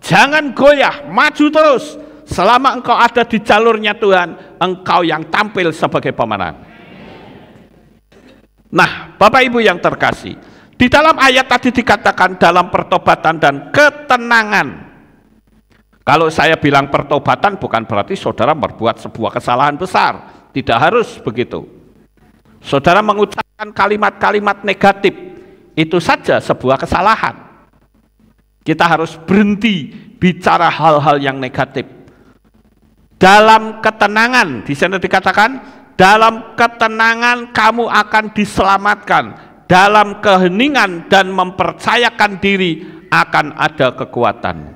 jangan goyah, maju terus. Selama engkau ada di jalurnya Tuhan, engkau yang tampil sebagai pemenang. Nah, Bapak Ibu yang terkasih, di dalam ayat tadi dikatakan dalam pertobatan dan ketenangan. Kalau saya bilang pertobatan bukan berarti saudara berbuat sebuah kesalahan besar. Tidak harus begitu. Saudara mengucapkan kalimat-kalimat negatif, itu saja sebuah kesalahan. Kita harus berhenti bicara hal-hal yang negatif. Dalam ketenangan, di sana dikatakan, dalam ketenangan kamu akan diselamatkan. Dalam keheningan dan mempercayakan diri akan ada kekuatanmu.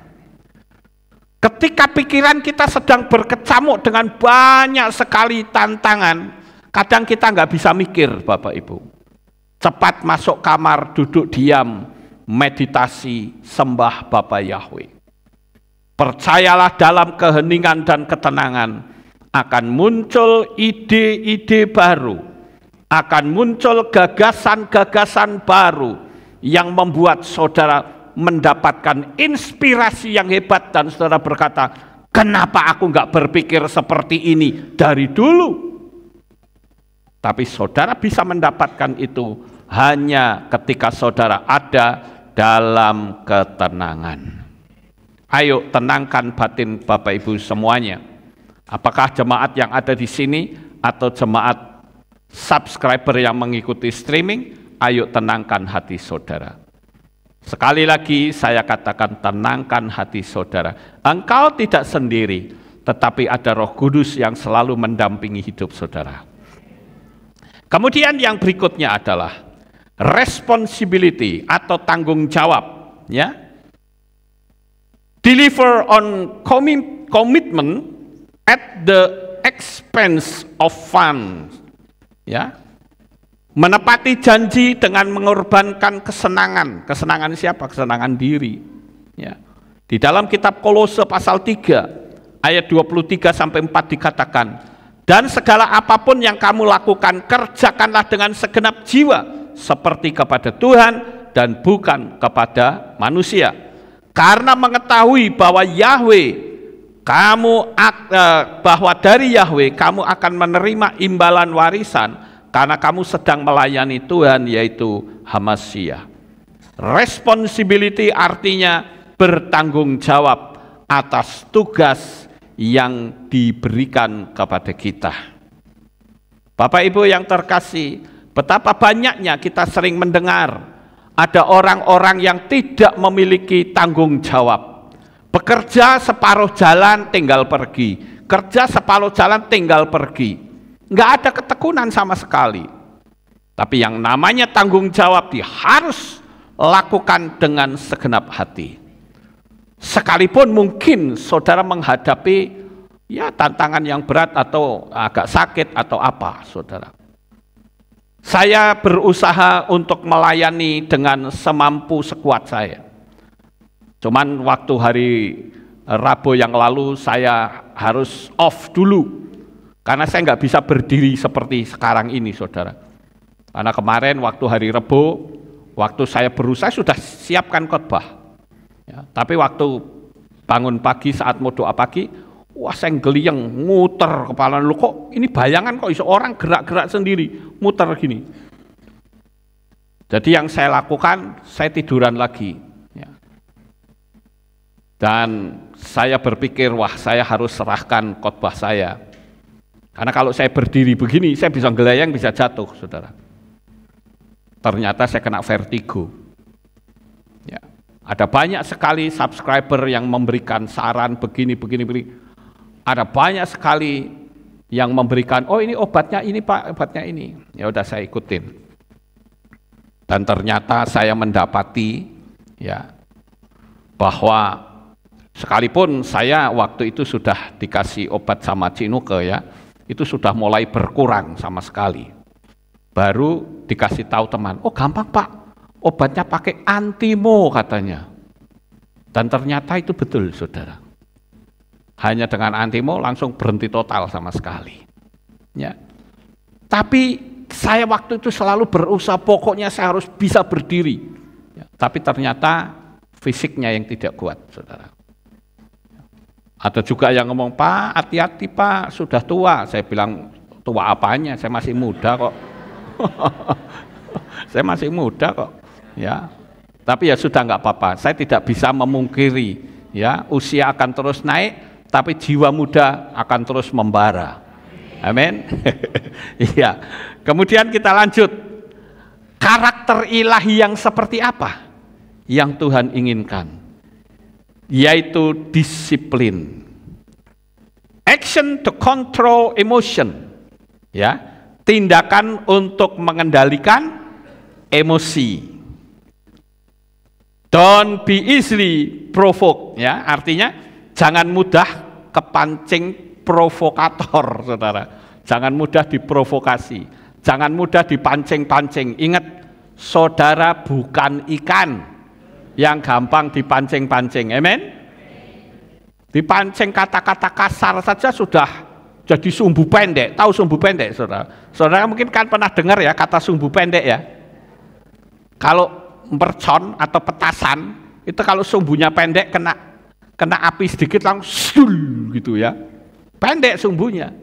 Ketika pikiran kita sedang berkecamuk dengan banyak sekali tantangan, kadang kita nggak bisa mikir Bapak Ibu. Cepat masuk kamar, duduk diam, meditasi, sembah Bapak Yahweh. Percayalah dalam keheningan dan ketenangan akan muncul ide-ide baru, akan muncul gagasan-gagasan baru yang membuat saudara mendapatkan inspirasi yang hebat dan saudara berkata, kenapa aku nggak berpikir seperti ini dari dulu? Tapi saudara bisa mendapatkan itu hanya ketika saudara ada dalam ketenangan. Ayo tenangkan batin Bapak Ibu semuanya. Apakah jemaat yang ada di sini atau jemaat subscriber yang mengikuti streaming, ayo tenangkan hati saudara. Sekali lagi saya katakan, tenangkan hati saudara. Engkau tidak sendiri, tetapi ada Roh Kudus yang selalu mendampingi hidup saudara. Kemudian yang berikutnya adalah responsibility atau tanggung jawab, ya. Deliver on commitment at the expense of fun, ya. Menepati janji dengan mengorbankan kesenangan. Kesenangan siapa? Kesenangan diri, ya. Di dalam kitab Kolose pasal 3 ayat 23 sampai 4 dikatakan, dan segala apapun yang kamu lakukan, kerjakanlah dengan segenap jiwa seperti kepada Tuhan dan bukan kepada manusia. Karena mengetahui bahwa bahwa dari Yahweh kamu akan menerima imbalan warisan karena kamu sedang melayani Tuhan, yaitu Hamasyiah. Responsibility artinya bertanggung jawab atas tugas yang diberikan kepada kita. Bapak Ibu yang terkasih, betapa banyaknya kita sering mendengar ada orang-orang yang tidak memiliki tanggung jawab. Bekerja separuh jalan tinggal pergi, kerja separuh jalan tinggal pergi. Nggak ada ketekunan sama sekali. Tapi yang namanya tanggung jawab harus lakukan dengan segenap hati. Sekalipun mungkin saudara menghadapi tantangan yang berat atau agak sakit atau apa, saudara. Saya berusaha untuk melayani dengan semampu sekuat saya. Cuman waktu hari Rabu yang lalu saya harus off dulu. Karena saya nggak bisa berdiri seperti sekarang ini, saudara. Karena kemarin waktu hari Rabu, waktu saya berusaha sudah siapkan khotbah. Ya, tapi waktu bangun pagi saat mau doa pagi, wah saya geliyang, muter kepala, lu kok ini bayangan kok iso orang gerak-gerak sendiri, muter gini. Jadi yang saya lakukan, saya tiduran lagi. Ya. Dan saya berpikir, wah saya harus serahkan khotbah saya. Karena kalau saya berdiri begini, saya bisa gelayang, bisa jatuh, saudara. Ternyata saya kena vertigo. Ya. Ada banyak sekali subscriber yang memberikan saran begini. Ada banyak sekali yang memberikan, oh ini obatnya ini Pak, obatnya ini. Ya udah saya ikutin. Dan ternyata saya mendapati bahwa sekalipun saya waktu itu sudah dikasih obat sama Cinuke itu sudah mulai berkurang sama sekali. Baru dikasih tahu teman, oh gampang Pak, obatnya pakai Antimo katanya. Dan ternyata itu betul, saudara. Hanya dengan Antimo langsung berhenti total sama sekali. Ya. Tapi saya waktu itu selalu berusaha, pokoknya saya harus bisa berdiri. Ya. Tapi ternyata fisiknya yang tidak kuat, saudara. Ada juga yang ngomong, Pak, hati-hati Pak, sudah tua. Saya bilang, tua apanya? Saya masih muda kok. Saya masih muda kok. Ya. Tapi ya sudah nggak apa-apa. Saya tidak bisa memungkiri, usia akan terus naik, tapi jiwa muda akan terus membara. Amin. Iya. Kemudian kita lanjut. Karakter ilahi yang seperti apa yang Tuhan inginkan? Yaitu disiplin. Action to control emotion. Ya. Tindakan untuk mengendalikan emosi. Don't be easily provoked, artinya jangan mudah kepancing provokator, saudara. Jangan mudah diprovokasi, jangan mudah dipancing-pancing. Ingat, saudara bukan ikan yang gampang dipancing-pancing, amen? Dipancing kata-kata kasar saja sudah jadi sumbu pendek. Tahu sumbu pendek, saudara? Saudara mungkin kan pernah dengar kata sumbu pendek ya. Kalau mercon atau petasan itu kalau sumbunya pendek kena api sedikit langsung gitu pendek sumbunya.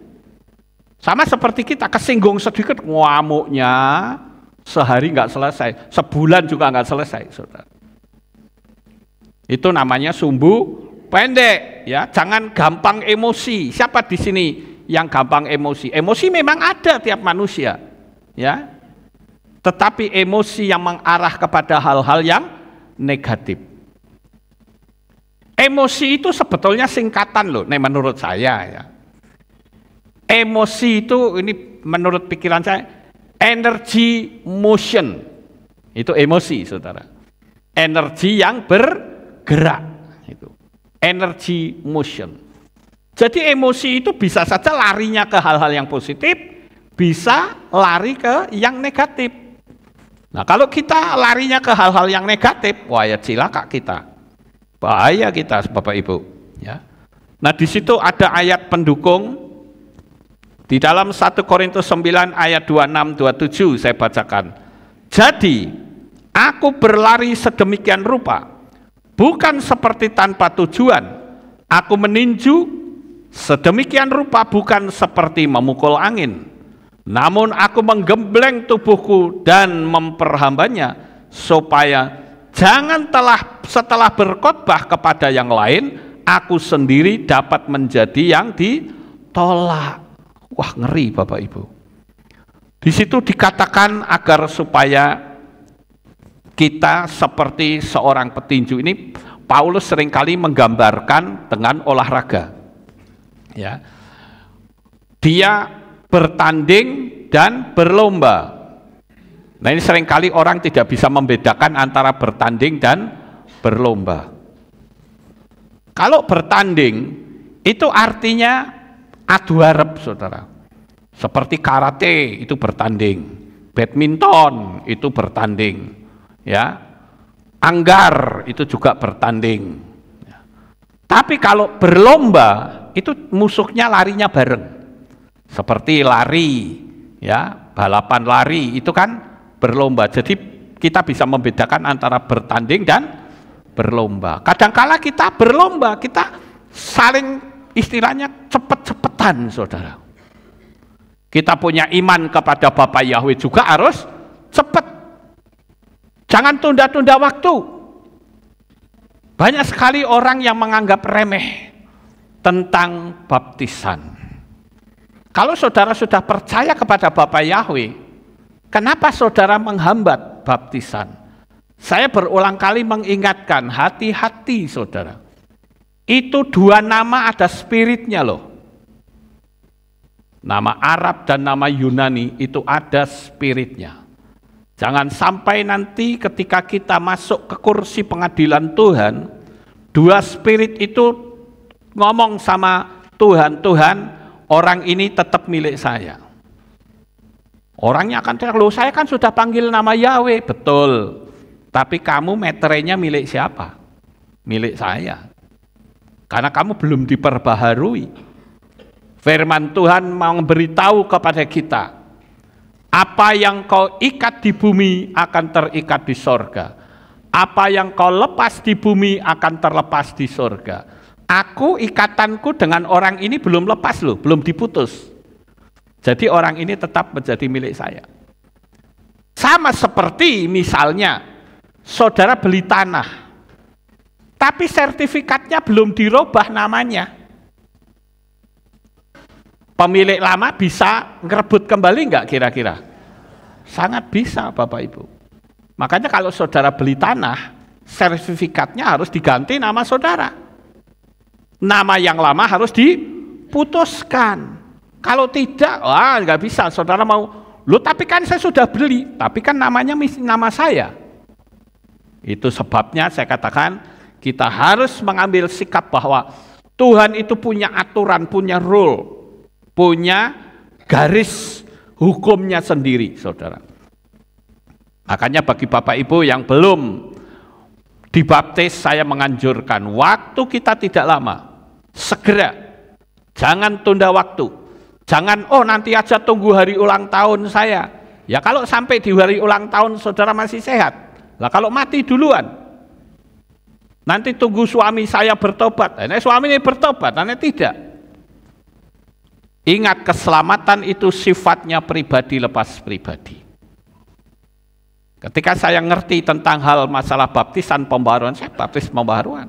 Sama seperti kita kesinggung sedikit ngamuknya sehari nggak selesai, sebulan juga nggak selesai, saudara. Itu namanya sumbu pendek, jangan gampang emosi. Siapa di sini yang gampang emosi? Emosi memang ada tiap manusia, ya, tetapi emosi yang mengarah kepada hal-hal yang negatif. Emosi itu sebetulnya singkatan loh, nih menurut saya ya. Emosi itu ini menurut pikiran saya energy motion. Itu emosi, saudara. Energi yang bergerak. Itu. Energy motion. Jadi emosi itu bisa saja larinya ke hal-hal yang positif, bisa lari ke yang negatif. Nah, kalau kita larinya ke hal-hal yang negatif, wah ya cilaka kita. Bahaya kita, Bapak Ibu, ya. Nah, di situ ada ayat pendukung di dalam 1 Korintus 9 ayat 26-27 saya bacakan. Jadi, aku berlari sedemikian rupa, bukan seperti tanpa tujuan. Aku meninju sedemikian rupa bukan seperti memukul angin. Namun aku menggembleng tubuhku dan memperhambanya supaya jangan setelah berkhotbah kepada yang lain, aku sendiri dapat menjadi yang ditolak. Wah, ngeri Bapak Ibu. Di situ dikatakan agar supaya kita seperti seorang petinju. Ini Paulus seringkali menggambarkan dengan olahraga. Ya. Dia bertanding dan berlomba. Nah, ini seringkali orang tidak bisa membedakan antara bertanding dan berlomba. Kalau bertanding itu artinya adu harap, saudara. Seperti karate itu bertanding, badminton itu bertanding, ya. Anggar itu juga bertanding. Tapi kalau berlomba itu musuhnya larinya bareng. Seperti lari, ya, balapan lari itu kan berlomba. Jadi kita bisa membedakan antara bertanding dan berlomba. Kadangkala kita berlomba, kita saling istilahnya cepet-cepetan, saudara. Kita punya iman kepada Bapa Yahweh juga harus cepat. Jangan tunda-tunda waktu. Banyak sekali orang yang menganggap remeh tentang baptisan. Kalau saudara sudah percaya kepada Bapa Yahweh, kenapa saudara menghambat baptisan? Saya berulang kali mengingatkan, hati-hati saudara. Itu dua nama ada spiritnya loh. Nama Arab dan nama Yunani itu ada spiritnya. Jangan sampai nanti ketika kita masuk ke kursi pengadilan Tuhan, dua spirit itu ngomong sama Tuhan, Tuhan, orang ini tetap milik saya. Orangnya akan teriak, loh saya kan sudah panggil nama Yahweh. Betul, tapi kamu meterainya milik siapa? Milik saya. Karena kamu belum diperbaharui. Firman Tuhan mau memberitahu kepada kita, apa yang kau ikat di bumi akan terikat di sorga. Apa yang kau lepas di bumi akan terlepas di sorga. Aku ikatanku dengan orang ini belum lepas loh, belum diputus. Jadi orang ini tetap menjadi milik saya. Sama seperti misalnya saudara beli tanah, tapi sertifikatnya belum dirubah namanya. Pemilik lama bisa ngerebut kembali enggak kira-kira? Sangat bisa Bapak Ibu. Makanya kalau saudara beli tanah, sertifikatnya harus diganti nama saudara. Nama yang lama harus diputuskan. Kalau tidak, wah nggak bisa. Saudara mau, loh tapi kan saya sudah beli, tapi kan namanya nama saya. Itu sebabnya saya katakan kita harus mengambil sikap bahwa Tuhan itu punya aturan, punya rule, punya garis hukumnya sendiri, saudara. Makanya bagi Bapak Ibu yang belum dibaptis, saya menganjurkan waktu kita tidak lama, segera, jangan tunda waktu. Jangan, oh nanti aja tunggu hari ulang tahun saya. Ya kalau sampai di hari ulang tahun saudara masih sehat, lah kalau mati duluan, nanti tunggu suami saya bertobat. Nah, suami ini bertobat, nanti tidak. Ingat, keselamatan itu sifatnya pribadi lepas pribadi. Ketika saya ngerti tentang hal masalah baptisan pembaharuan, saya baptis pembaharuan.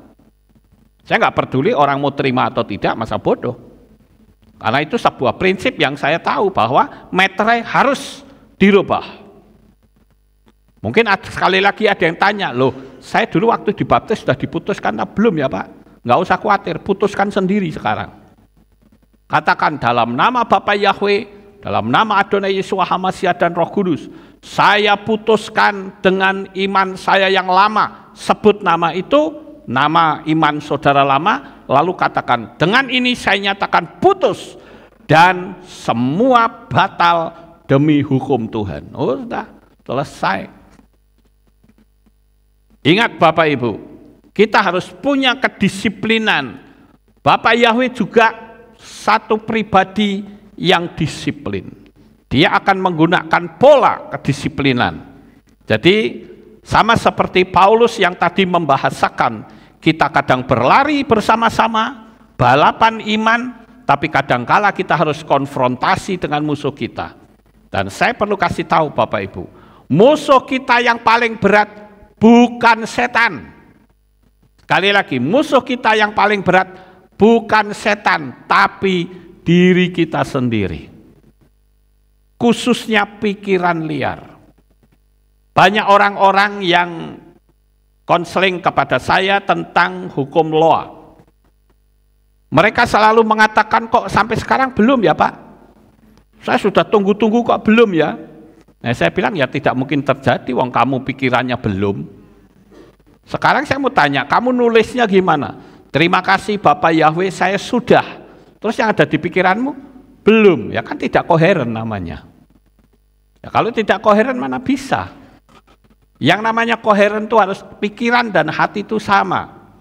Saya nggak peduli orang mau terima atau tidak, masa bodoh. Karena itu sebuah prinsip yang saya tahu bahwa meterai harus dirubah. Mungkin sekali lagi ada yang tanya, loh saya dulu waktu dibaptis sudah diputuskan atau belum ya Pak? Nggak usah khawatir, putuskan sendiri sekarang. Katakan dalam nama Bapa Yahweh, dalam nama Adonai Yeshua HaMashiach dan Roh Kudus, saya putuskan dengan iman saya yang lama, sebut nama itu, nama iman saudara lama, lalu katakan, dengan ini saya nyatakan putus, dan semua batal demi hukum Tuhan. Oh sudah, selesai. Ingat Bapak Ibu, kita harus punya kedisiplinan. Bapak Yahweh juga satu pribadi yang disiplin. Dia akan menggunakan pola kedisiplinan. Jadi sama seperti Paulus yang tadi membahasakan, kita kadang berlari bersama-sama, balapan iman, tapi kadangkala kita harus konfrontasi dengan musuh kita. Dan saya perlu kasih tahu Bapak Ibu, musuh kita yang paling berat bukan setan. Sekali lagi, musuh kita yang paling berat bukan setan, tapi diri kita sendiri. Khususnya pikiran liar. Banyak orang-orang yang konseling kepada saya tentang hukum Loa. Mereka selalu mengatakan, kok sampai sekarang belum ya Pak? Saya sudah tunggu-tunggu kok belum ya? Nah, saya bilang ya tidak mungkin terjadi, wong kamu pikirannya belum. Sekarang saya mau tanya, kamu nulisnya gimana? Terima kasih Bapak Yahweh, saya sudah. Terus yang ada di pikiranmu? Belum, ya kan tidak koheren namanya. Ya, kalau tidak koheren mana bisa? Yang namanya koheren itu harus pikiran dan hati itu sama.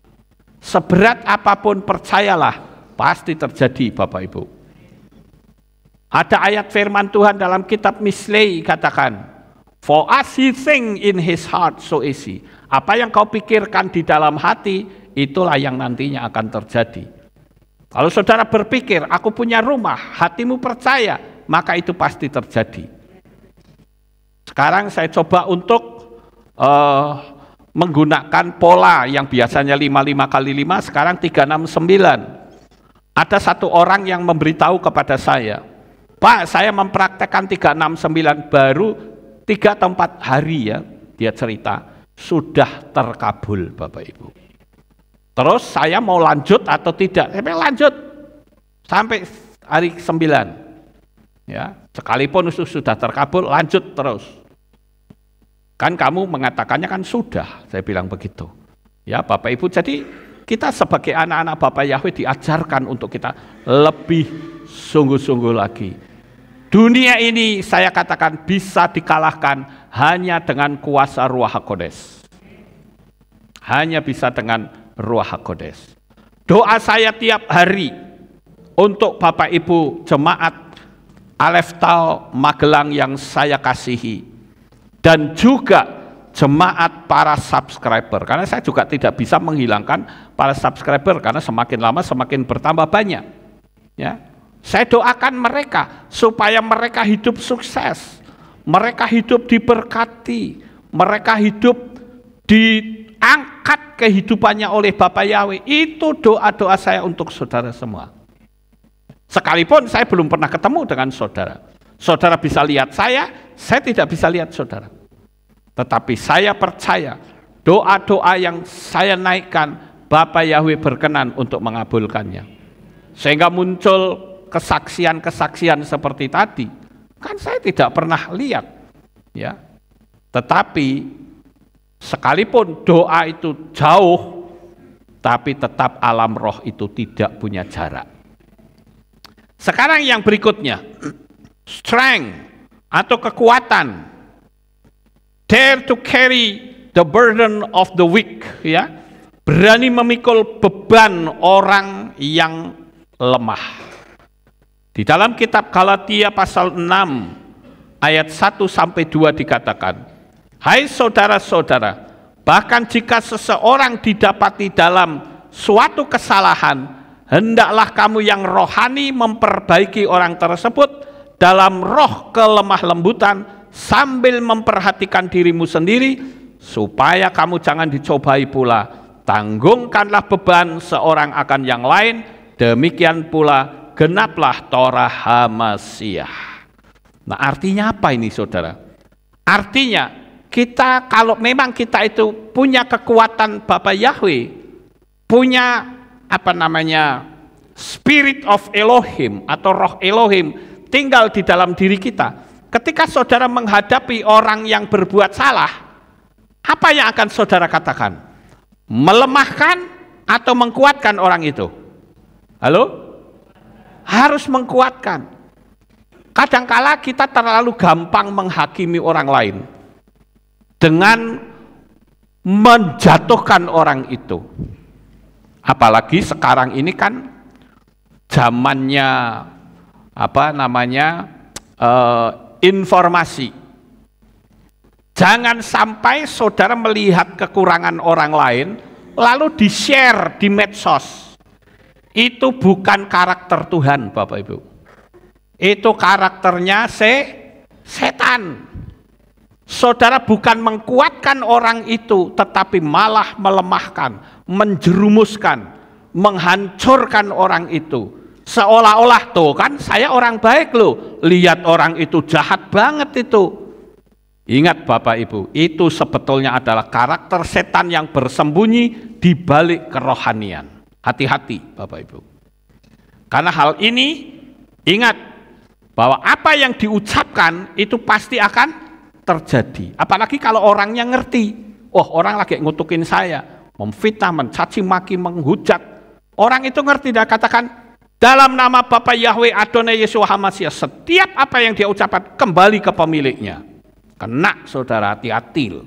Seberat apapun percayalah, pasti terjadi Bapak Ibu. Ada ayat firman Tuhan dalam kitab Mislei katakan, for as he think in his heart so is he. Apa yang kau pikirkan di dalam hati, itulah yang nantinya akan terjadi. Kalau saudara berpikir, aku punya rumah, hatimu percaya, maka itu pasti terjadi. Sekarang saya coba untuk menggunakan pola yang biasanya 55 kali 5, sekarang 369. Ada satu orang yang memberitahu kepada saya, Pak, saya mempraktekkan 369 baru 3 atau 4 hari ya, dia cerita, sudah terkabul Bapak Ibu. Terus saya mau lanjut atau tidak? Saya bilang lanjut sampai hari 9. Ya, sekalipun sudah terkabul, lanjut terus. Kan kamu mengatakannya kan sudah, saya bilang begitu. Ya Bapak Ibu, jadi kita sebagai anak-anak Bapak Yahweh diajarkan untuk kita lebih sungguh-sungguh lagi. Dunia ini saya katakan bisa dikalahkan hanya dengan kuasa Ruach HaKodes. Hanya bisa dengan Ruach HaKodes. Doa saya tiap hari untuk Bapak Ibu jemaat Aleph Tal Magelang yang saya kasihi, dan juga jemaat para subscriber, karena saya juga tidak bisa menghilangkan para subscriber karena semakin lama semakin bertambah banyak. Ya. Saya doakan mereka supaya mereka hidup sukses, mereka hidup diberkati, mereka hidup diangkat kehidupannya oleh Bapak Yahweh. Itu doa-doa saya untuk saudara semua. Sekalipun saya belum pernah ketemu dengan saudara. Saudara bisa lihat saya tidak bisa lihat saudara. Tetapi saya percaya doa-doa yang saya naikkan, Bapak Yahweh berkenan untuk mengabulkannya. Sehingga muncul kesaksian-kesaksian seperti tadi, kan saya tidak pernah lihat, ya. Tetapi sekalipun doa itu jauh, tapi tetap alam roh itu tidak punya jarak. Sekarang yang berikutnya, strength atau kekuatan, dare to carry the burden of the weak, ya, berani memikul beban orang yang lemah. Di dalam kitab Galatia pasal 6 ayat 1-2 dikatakan, hai saudara-saudara, bahkan jika seseorang didapati dalam suatu kesalahan, hendaklah kamu yang rohani memperbaiki orang tersebut dalam roh kelemah lembutan sambil memperhatikan dirimu sendiri, supaya kamu jangan dicobai pula. Tanggungkanlah beban seorang akan yang lain, demikian pula genaplah Torah HaMashiach. Nah, artinya apa ini, saudara? Artinya kita, kalau memang kita itu punya kekuatan Bapa Yahweh, punya Spirit of Elohim atau Roh Elohim tinggal di dalam diri kita. Ketika saudara menghadapi orang yang berbuat salah, apa yang akan saudara katakan? Melemahkan atau mengkuatkan orang itu? Halo? Harus mengkuatkan. Kadangkala kita terlalu gampang menghakimi orang lain dengan menjatuhkan orang itu. Apalagi sekarang ini kan zamannya informasi. Jangan sampai saudara melihat kekurangan orang lain lalu di-share di medsos. Itu bukan karakter Tuhan, Bapak Ibu. Itu karakternya setan. Saudara bukan mengkuatkan orang itu, tetapi malah melemahkan, menjerumuskan, menghancurkan orang itu. Seolah-olah, tuh kan saya orang baik loh, lihat orang itu jahat banget itu. Ingat Bapak Ibu, itu sebetulnya adalah karakter setan yang bersembunyi di balik kerohanian. Hati-hati Bapak Ibu. Karena hal ini, ingat bahwa apa yang diucapkan itu pasti akan terjadi. Apalagi kalau orangnya ngerti, oh orang lagi ngutukin saya, memfitnah, mencaci maki, menghujat. Orang itu ngerti dan katakan, dalam nama Bapa Yahweh Adonai Yeshua HaMashiach, setiap apa yang dia ucapkan kembali ke pemiliknya. Kena saudara, hati-hati.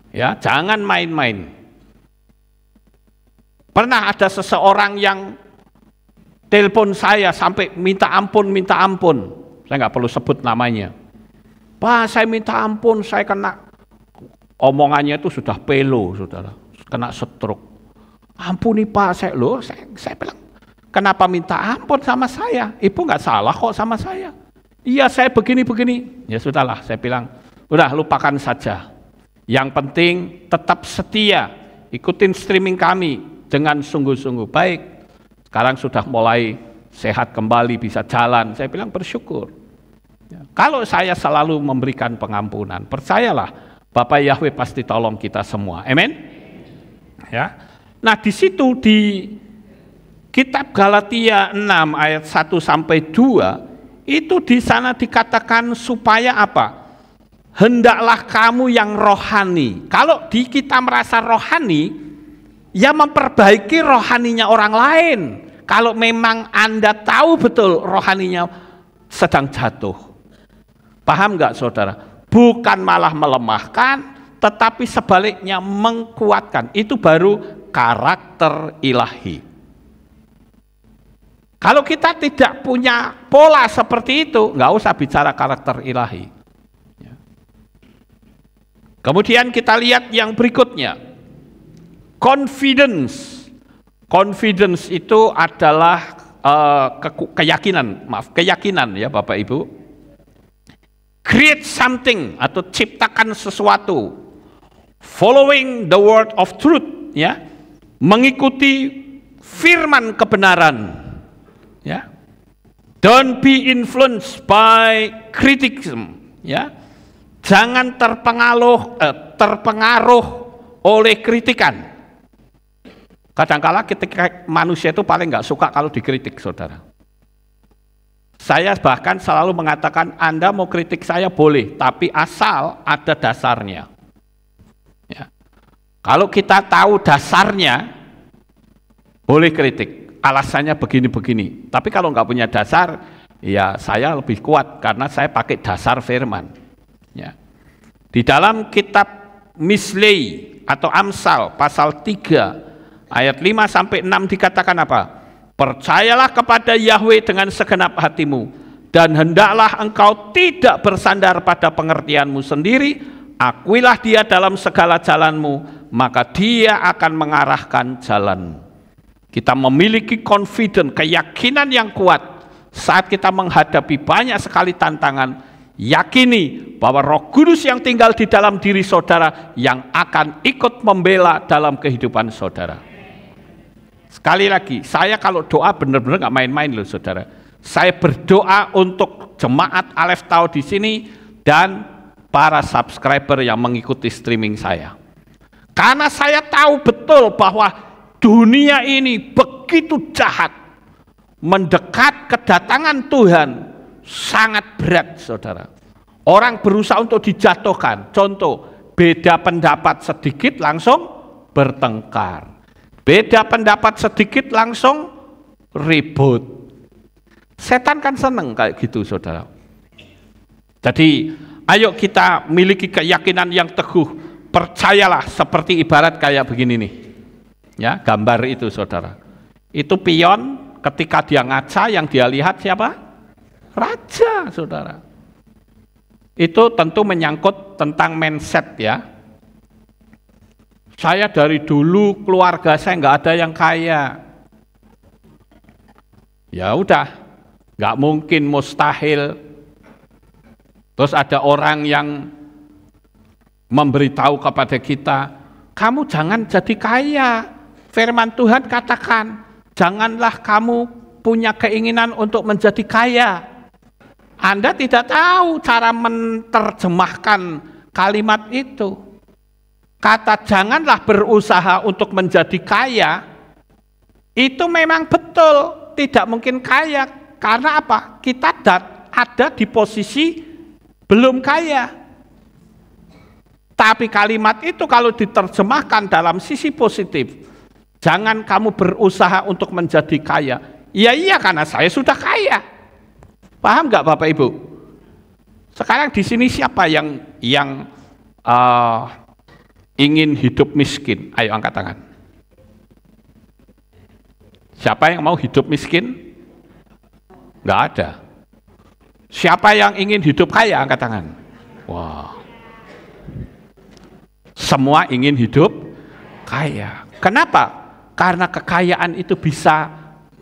Ya, jangan main-main. Pernah ada seseorang yang telepon saya sampai minta ampun. Saya nggak perlu sebut namanya. Pak, saya minta ampun, saya kena, omongannya itu sudah pelo, saudara, kena stroke. Ampuni Pak, saya bilang, kenapa minta ampun sama saya? Ibu nggak salah kok sama saya. Iya, saya begini. Ya sudahlah, saya bilang, udah lupakan saja. Yang penting tetap setia, ikutin streaming kami dengan sungguh-sungguh baik. Sekarang sudah mulai sehat kembali, bisa jalan. Saya bilang bersyukur. Ya, kalau saya selalu memberikan pengampunan, percayalah Bapak Yahweh pasti tolong kita semua. Amin. Ya. Nah, di situ di kitab Galatia 6 ayat 1 sampai 2 itu di sana dikatakan supaya apa? Hendaklah kamu yang rohani. Kalau di kita merasa rohani, ya memperbaiki rohaninya orang lain. Kalau memang Anda tahu betul rohaninya sedang jatuh. Paham nggak saudara? Bukan malah melemahkan, tetapi sebaliknya mengkuatkan. Itu baru karakter ilahi. Kalau kita tidak punya pola seperti itu, nggak usah bicara karakter ilahi. Kemudian kita lihat yang berikutnya. Confidence. Confidence itu adalah keyakinan ya Bapak Ibu. Create something atau ciptakan sesuatu. Following the word of truth ya. Mengikuti firman kebenaran. Ya. Don't be influenced by criticism ya. Jangan terpengaruh oleh kritikan. Kadangkala ketika manusia itu paling nggak suka kalau dikritik, saudara. Saya bahkan selalu mengatakan, Anda mau kritik saya boleh, tapi asal ada dasarnya. Ya. Kalau kita tahu dasarnya, boleh kritik. Alasannya begini-begini. Tapi kalau nggak punya dasar, ya saya lebih kuat karena saya pakai dasar firman. Ya. Di dalam kitab Mislei atau Amsal pasal 3 ayat 5 sampai 6 dikatakan apa? Percayalah kepada Yahweh dengan segenap hatimu dan hendaklah engkau tidak bersandar pada pengertianmu sendiri, akuilah dia dalam segala jalanmu, maka dia akan mengarahkan jalanmu. Kita memiliki confidence, keyakinan yang kuat saat kita menghadapi banyak sekali tantangan. Yakini bahwa Roh Kudus yang tinggal di dalam diri saudara yang akan ikut membela dalam kehidupan saudara. Sekali lagi, saya kalau doa benar-benar nggak main-main loh saudara. Saya berdoa untuk jemaat Aleph Tau di sini dan para subscriber yang mengikuti streaming saya. Karena saya tahu betul bahwa dunia ini begitu jahat. Mendekat kedatangan Tuhan sangat berat, saudara. Orang berusaha untuk dijatuhkan. Contoh, beda pendapat sedikit langsung bertengkar. Beda pendapat sedikit langsung ribut. Setan kan seneng kayak gitu, saudara. Jadi, ayo kita miliki keyakinan yang teguh. Percayalah, seperti ibarat kayak begini nih. Ya, gambar itu, saudara. Itu pion, ketika dia ngaca, yang dia lihat siapa? Raja, saudara. Itu tentu menyangkut tentang mindset ya. Saya dari dulu keluarga saya nggak ada yang kaya. Ya udah, nggak mungkin, mustahil. Terus ada orang yang memberitahu kepada kita, kamu jangan jadi kaya. Firman Tuhan katakan, janganlah kamu punya keinginan untuk menjadi kaya. Anda tidak tahu cara menerjemahkan kalimat itu. Kata janganlah berusaha untuk menjadi kaya, itu memang betul tidak mungkin kaya. Karena apa? Kita ada di posisi belum kaya. Tapi kalimat itu kalau diterjemahkan dalam sisi positif, jangan kamu berusaha untuk menjadi kaya. Ya iya, karena saya sudah kaya. Paham nggak Bapak Ibu? Sekarang di sini siapa yang ingin hidup miskin? Ayo angkat tangan. Siapa yang mau hidup miskin? Nggak ada. Siapa yang ingin hidup kaya? Angkat tangan. Wah. Semua ingin hidup kaya. Kenapa? Karena kekayaan itu bisa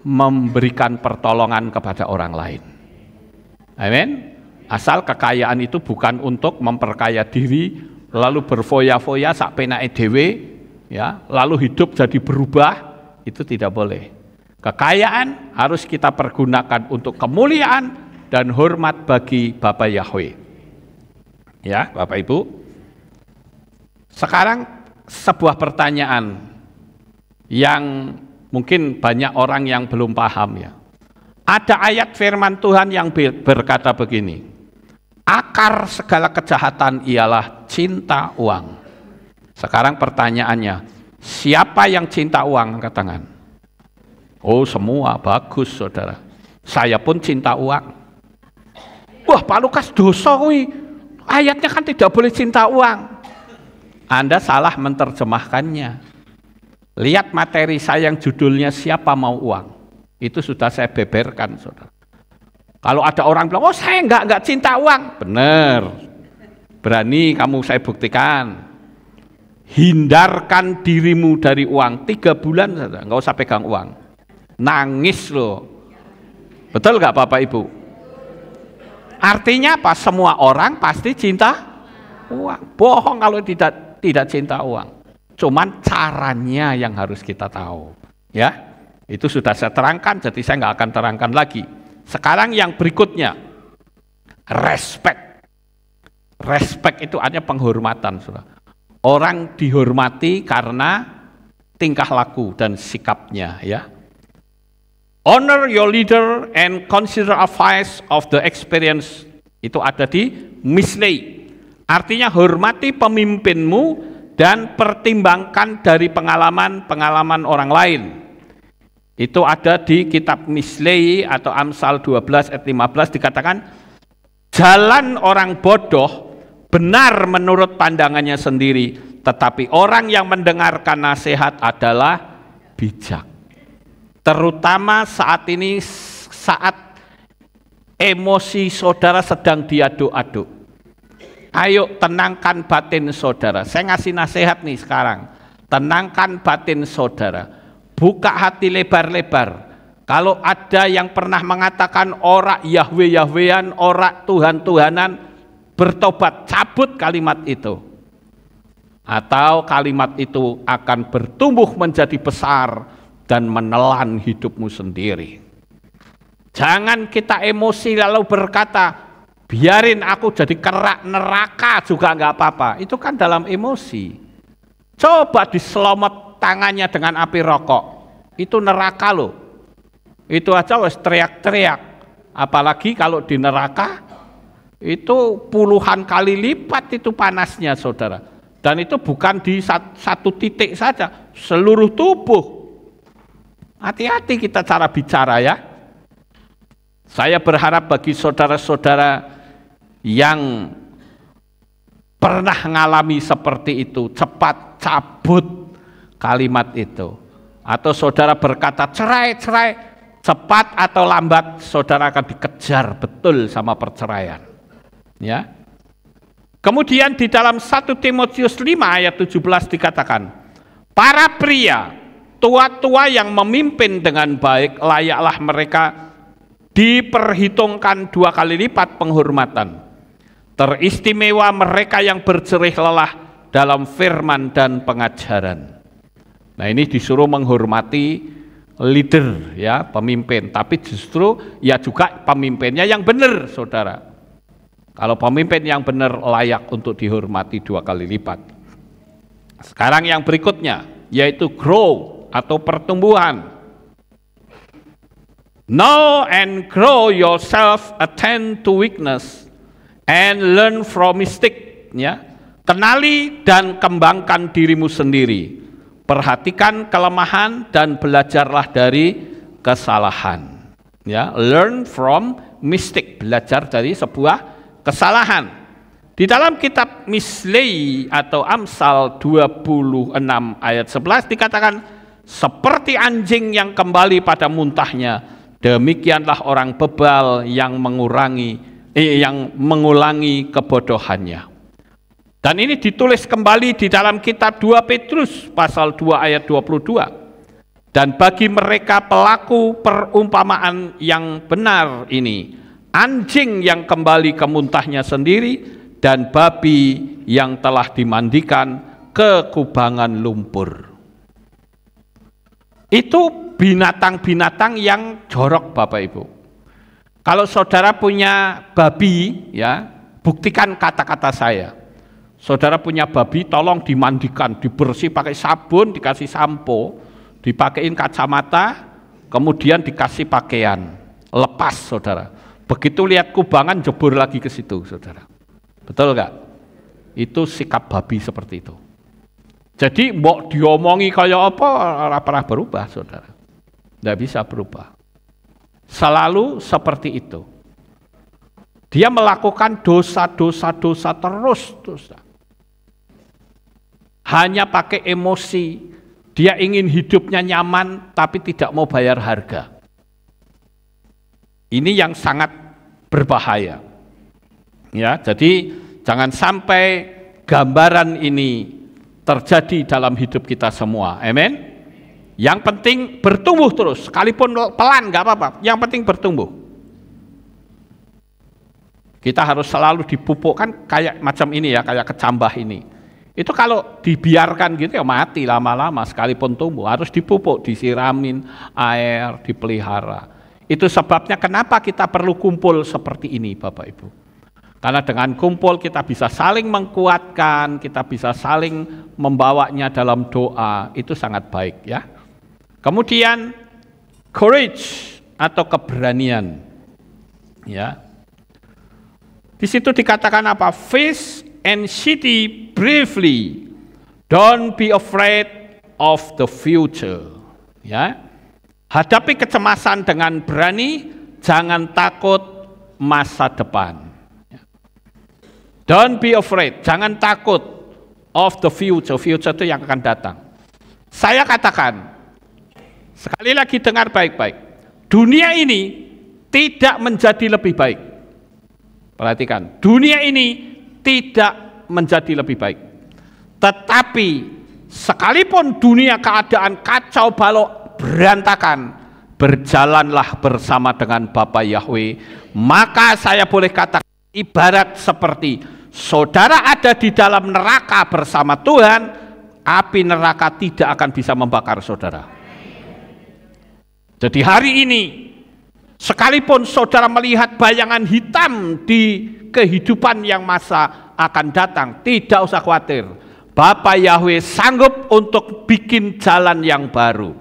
memberikan pertolongan kepada orang lain. Amin. Asal kekayaan itu bukan untuk memperkaya diri, lalu berfoya-foya sak penake dhewe, ya, lalu hidup jadi berubah, itu tidak boleh. Kekayaan harus kita pergunakan untuk kemuliaan dan hormat bagi Bapa Yahweh. Ya, Bapak Ibu. Sekarang sebuah pertanyaan yang mungkin banyak orang yang belum paham ya. Ada ayat firman Tuhan yang berkata begini, akar segala kejahatan ialah cinta uang. Sekarang pertanyaannya, siapa yang cinta uang? Angkat tangan. Oh semua, bagus saudara. Saya pun cinta uang. Wah Pak Lukas dosa kuwi. Ayatnya kan tidak boleh cinta uang. Anda salah menerjemahkannya. Lihat materi saya yang judulnya siapa mau uang. Itu sudah saya beberkan, saudara. Kalau ada orang bilang, oh saya enggak cinta uang. Benar. Berani kamu saya buktikan. Hindarkan dirimu dari uang. 3 bulan saja, enggak usah pegang uang. Nangis loh. Betul enggak Bapak Ibu? Artinya apa? Semua orang pasti cinta uang. Bohong kalau tidak cinta uang. Cuman caranya yang harus kita tahu. Ya. Itu sudah saya terangkan, jadi saya nggak akan terangkan lagi. Sekarang yang berikutnya, respect. Respect itu artinya penghormatan. Orang dihormati karena tingkah laku dan sikapnya. Ya. Honor your leader and consider advice of the experience. Itu ada di Misley. Artinya hormati pemimpinmu dan pertimbangkan dari pengalaman-pengalaman orang lain. Itu ada di kitab Mislei atau Amsal 12 ayat 15 dikatakan, jalan orang bodoh benar menurut pandangannya sendiri, tetapi orang yang mendengarkan nasihat adalah bijak. Terutama saat ini, saat emosi saudara sedang diaduk-aduk. Ayo tenangkan batin saudara. Saya ngasih nasihat nih sekarang. Tenangkan batin saudara. Buka hati lebar-lebar. Kalau ada yang pernah mengatakan ora Yahwe-Yahwean, ora Tuhan-Tuhanan, bertobat, cabut kalimat itu. Atau kalimat itu akan bertumbuh menjadi besar dan menelan hidupmu sendiri. Jangan kita emosi lalu berkata, biarin aku jadi kerak neraka juga nggak apa-apa. Itu kan dalam emosi. Coba diselomot tangannya dengan api rokok. Itu neraka loh. Itu aja wes teriak-teriak. Apalagi kalau di neraka, itu puluhan kali lipat itu panasnya, saudara. Dan itu bukan di satu titik saja, seluruh tubuh. Hati-hati kita cara bicara ya. Saya berharap bagi saudara-saudara yang pernah mengalami seperti itu, cepat cabut kalimat itu. Atau saudara berkata cerai, cepat atau lambat saudara akan dikejar betul sama perceraian. Ya. Kemudian di dalam 1 Timotius 5 ayat 17 dikatakan, para pria, tua-tua yang memimpin dengan baik, layaklah mereka diperhitungkan 2 kali lipat penghormatan. Teristimewa mereka yang berjerih lelah dalam firman dan pengajaran. Nah, ini disuruh menghormati leader ya, pemimpin, tapi justru ya juga pemimpinnya yang benar, saudara. Kalau pemimpin yang benar layak untuk dihormati 2 kali lipat. Sekarang yang berikutnya yaitu grow atau pertumbuhan. Know and grow yourself, attend to weakness and learn from mistake. Ya, kenali dan kembangkan dirimu sendiri. Perhatikan kelemahan dan belajarlah dari kesalahan. Ya, learn from mistake, belajar dari sebuah kesalahan. Di dalam kitab Mislei atau Amsal 26 ayat 11 dikatakan, seperti anjing yang kembali pada muntahnya, demikianlah orang bebal yang mengulangi kebodohannya. Dan ini ditulis kembali di dalam kitab 2 Petrus pasal 2 ayat 22. Dan bagi mereka pelaku perumpamaan yang benar ini, anjing yang kembali ke muntahnya sendiri dan babi yang telah dimandikan ke kubangan lumpur. Itu binatang-binatang yang jorok, Bapak Ibu. Kalau saudara punya babi, ya, buktikan kata-kata saya. Saudara punya babi, tolong dimandikan, dibersih pakai sabun, dikasih sampo, dipakein kacamata, kemudian dikasih pakaian, lepas saudara. Begitu lihat kubangan, jebur lagi ke situ, saudara. Betul nggak? Itu sikap babi seperti itu. Jadi mau diomongi kayak apa, ora pernah berubah, saudara. Nggak bisa berubah. Selalu seperti itu. Dia melakukan dosa terus. Hanya pakai emosi. Dia ingin hidupnya nyaman, tapi tidak mau bayar harga. Ini yang sangat berbahaya. Ya, jadi jangan sampai gambaran ini terjadi dalam hidup kita semua. Amin. Yang penting bertumbuh terus, sekalipun pelan nggak apa-apa. Yang penting bertumbuh. Kita harus selalu dipupukkan kayak macam ini ya, kayak kecambah ini. Itu kalau dibiarkan gitu ya mati lama-lama, sekalipun tumbuh. Harus dipupuk, disiramin air, dipelihara. Itu sebabnya kenapa kita perlu kumpul seperti ini, Bapak Ibu. Karena dengan kumpul kita bisa saling menguatkan, kita bisa saling membawanya dalam doa, itu sangat baik ya. Kemudian courage atau keberanian. Ya. Di situ dikatakan apa? Face and city bravely. Don't be afraid of the future. Ya. Hadapi kecemasan dengan berani, jangan takut masa depan. Don't be afraid, jangan takut of the future. Future itu yang akan datang. Saya katakan, sekali lagi dengar baik-baik. Dunia ini tidak menjadi lebih baik. Perhatikan, dunia ini tidak menjadi lebih baik. Tetapi sekalipun dunia keadaan kacau balau berantakan, berjalanlah bersama dengan Bapa Yahweh. Maka saya boleh katakan ibarat seperti saudara ada di dalam neraka bersama Tuhan, api neraka tidak akan bisa membakar saudara. Jadi hari ini Sekalipun saudara melihat bayangan hitam di kehidupan yang masa akan datang, tidak usah khawatir. Bapa Yahweh sanggup untuk bikin jalan yang baru.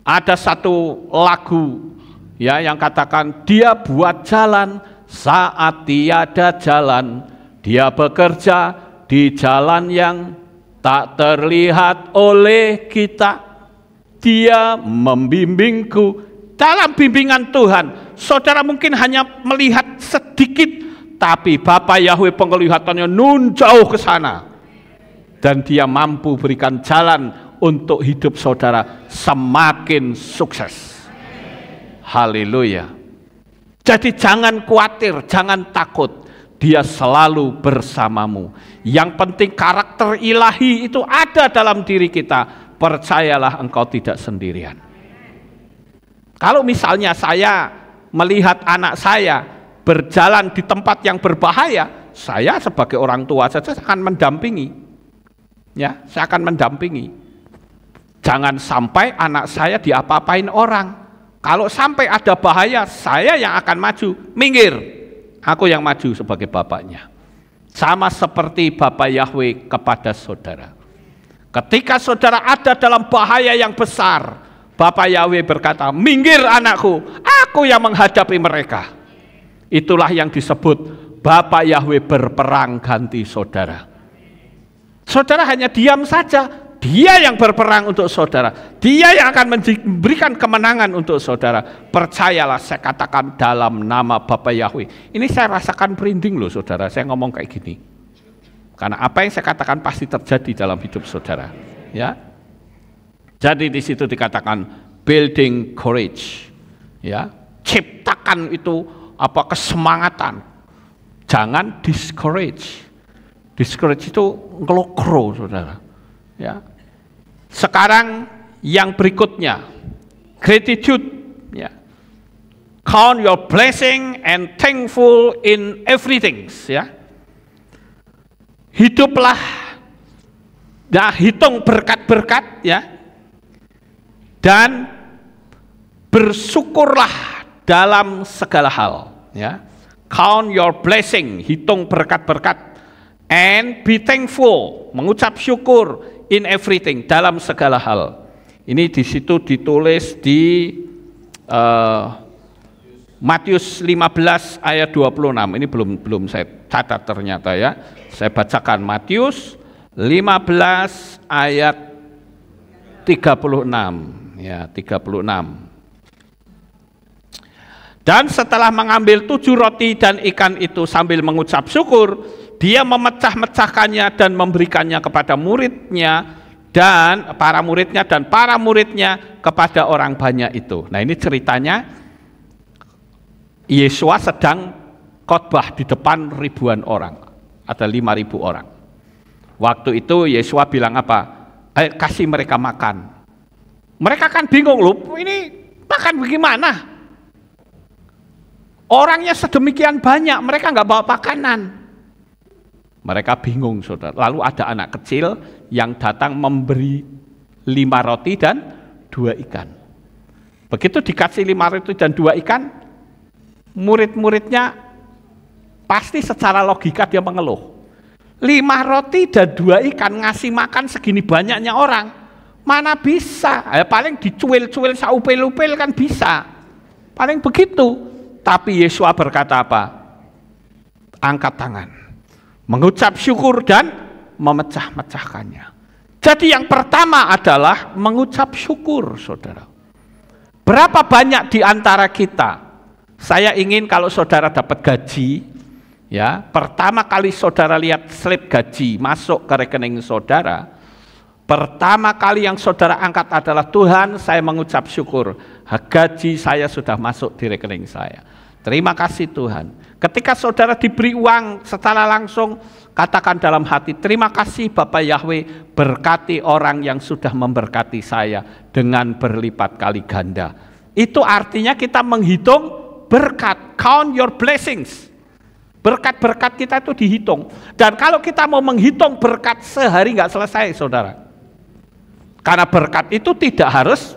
Ada satu lagu ya yang katakan, dia buat jalan saat tiada jalan, dia bekerja di jalan yang tak terlihat oleh kita, dia membimbingku dalam bimbingan Tuhan. Saudara mungkin hanya melihat sedikit, tapi Bapa Yahweh penglihatannya nun jauh ke sana, dan dia mampu berikan jalan untuk hidup saudara semakin sukses. Haleluya. Jadi jangan khawatir, jangan takut, dia selalu bersamamu. Yang penting karakter ilahi itu ada dalam diri kita. Percayalah engkau tidak sendirian. Kalau misalnya saya melihat anak saya berjalan di tempat yang berbahaya, saya sebagai orang tua saja akan mendampingi. Ya, saya akan mendampingi. Jangan sampai anak saya diapa-apain orang. Kalau sampai ada bahaya, saya yang akan maju, minggir. Aku yang maju sebagai bapaknya. Sama seperti Bapa Yahweh kepada saudara. Ketika saudara ada dalam bahaya yang besar, Bapa Yahweh berkata, minggir anakku, aku yang menghadapi mereka. Itulah yang disebut Bapa Yahweh berperang ganti saudara. Saudara hanya diam saja. Dia yang berperang untuk saudara. Dia yang akan memberikan kemenangan untuk saudara. Percayalah, saya katakan dalam nama Bapa Yahweh. Ini saya rasakan merinding loh saudara, saya ngomong kayak gini. Karena apa yang saya katakan pasti terjadi dalam hidup saudara. Ya. Jadi di situ dikatakan building courage. Ya. Ciptakan itu kesemangatan. Jangan discourage. Discourage itu ngelokro saudara. Ya. Sekarang yang berikutnya, gratitude. Ya. Count your blessing and thankful in everything. Ya. Hiduplah, hitung berkat-berkat, ya, dan bersyukurlah dalam segala hal. Ya. Count your blessing, hitung berkat-berkat, and be thankful, mengucap syukur in everything, dalam segala hal. Ini di situ ditulis di Matius 15 ayat 26. Ini belum saya catat ternyata ya. Saya bacakan Matius 15 ayat 36. Ya, 36. Dan setelah mengambil 7 roti dan ikan itu sambil mengucap syukur, dia memecah-mecahkannya dan memberikannya kepada muridnya dan para muridnya kepada orang banyak itu. Nah, ini ceritanya Yesua sedang khotbah di depan ribuan orang, ada 5.000 orang. Waktu itu Yesua bilang apa? Ayo kasih mereka makan. Mereka kan bingung loh, ini makan bagaimana? Orangnya sedemikian banyak, mereka nggak bawa makanan. Mereka bingung saudara. Lalu ada anak kecil yang datang memberi 5 roti dan 2 ikan. Begitu dikasih 5 roti dan 2 ikan, murid-muridnya pasti secara logika dia mengeluh. 5 roti dan 2 ikan ngasih makan segini banyaknya orang, mana bisa? Paling dicuil-cuil saupil-upil kan bisa. Paling begitu. Tapi Yesua berkata apa? Angkat tangan, mengucap syukur dan memecah-mecahkannya. Jadi yang pertama adalah mengucap syukur, saudara. Berapa banyak di antara kita, saya ingin kalau saudara dapat gaji, ya, pertama kali saudara lihat slip gaji masuk ke rekening saudara, pertama kali yang saudara angkat adalah, Tuhan, saya mengucap syukur, gaji saya sudah masuk di rekening saya. Terima kasih Tuhan. Ketika saudara diberi uang secara langsung, katakan dalam hati, terima kasih Bapa Yahweh, berkati orang yang sudah memberkati saya dengan berlipat kali ganda. Itu artinya kita menghitung berkat, count your blessings. Berkat-berkat kita itu dihitung. Dan kalau kita mau menghitung berkat sehari nggak selesai saudara. Karena berkat itu tidak harus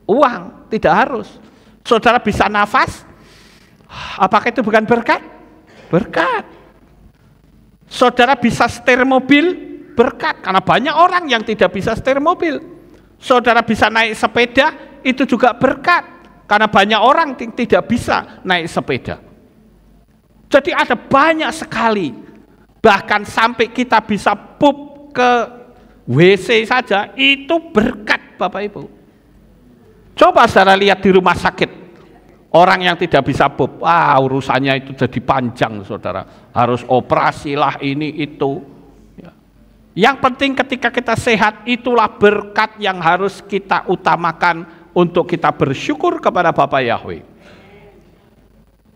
uang, tidak harus. Saudara bisa nafas, apakah itu bukan berkat? Berkat. Saudara bisa setir mobil, berkat. Karena banyak orang yang tidak bisa setir mobil. Saudara bisa naik sepeda, itu juga berkat. Karena banyak orang tidak bisa naik sepeda. Jadi ada banyak sekali. Bahkan sampai kita bisa pup ke WC saja, itu berkat Bapak Ibu. Coba saudara lihat di rumah sakit, orang yang tidak bisa pup, urusannya itu jadi panjang saudara, harus operasi lah ini itu. Yang penting ketika kita sehat, itulah berkat yang harus kita utamakan untuk kita bersyukur kepada Bapak Yahweh.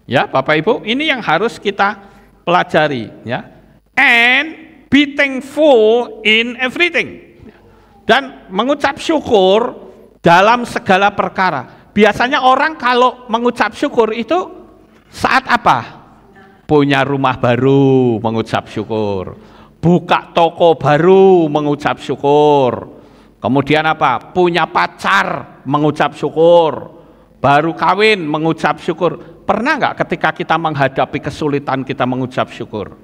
Ya Bapak Ibu, ini yang harus kita pelajari ya. And be thankful in everything. Dan mengucap syukur dalam segala perkara. Biasanya orang kalau mengucap syukur itu saat apa? Punya rumah baru mengucap syukur. Buka toko baru mengucap syukur. Kemudian apa? Punya pacar mengucap syukur. Baru kawin mengucap syukur. Pernah nggak ketika kita menghadapi kesulitan kita mengucap syukur?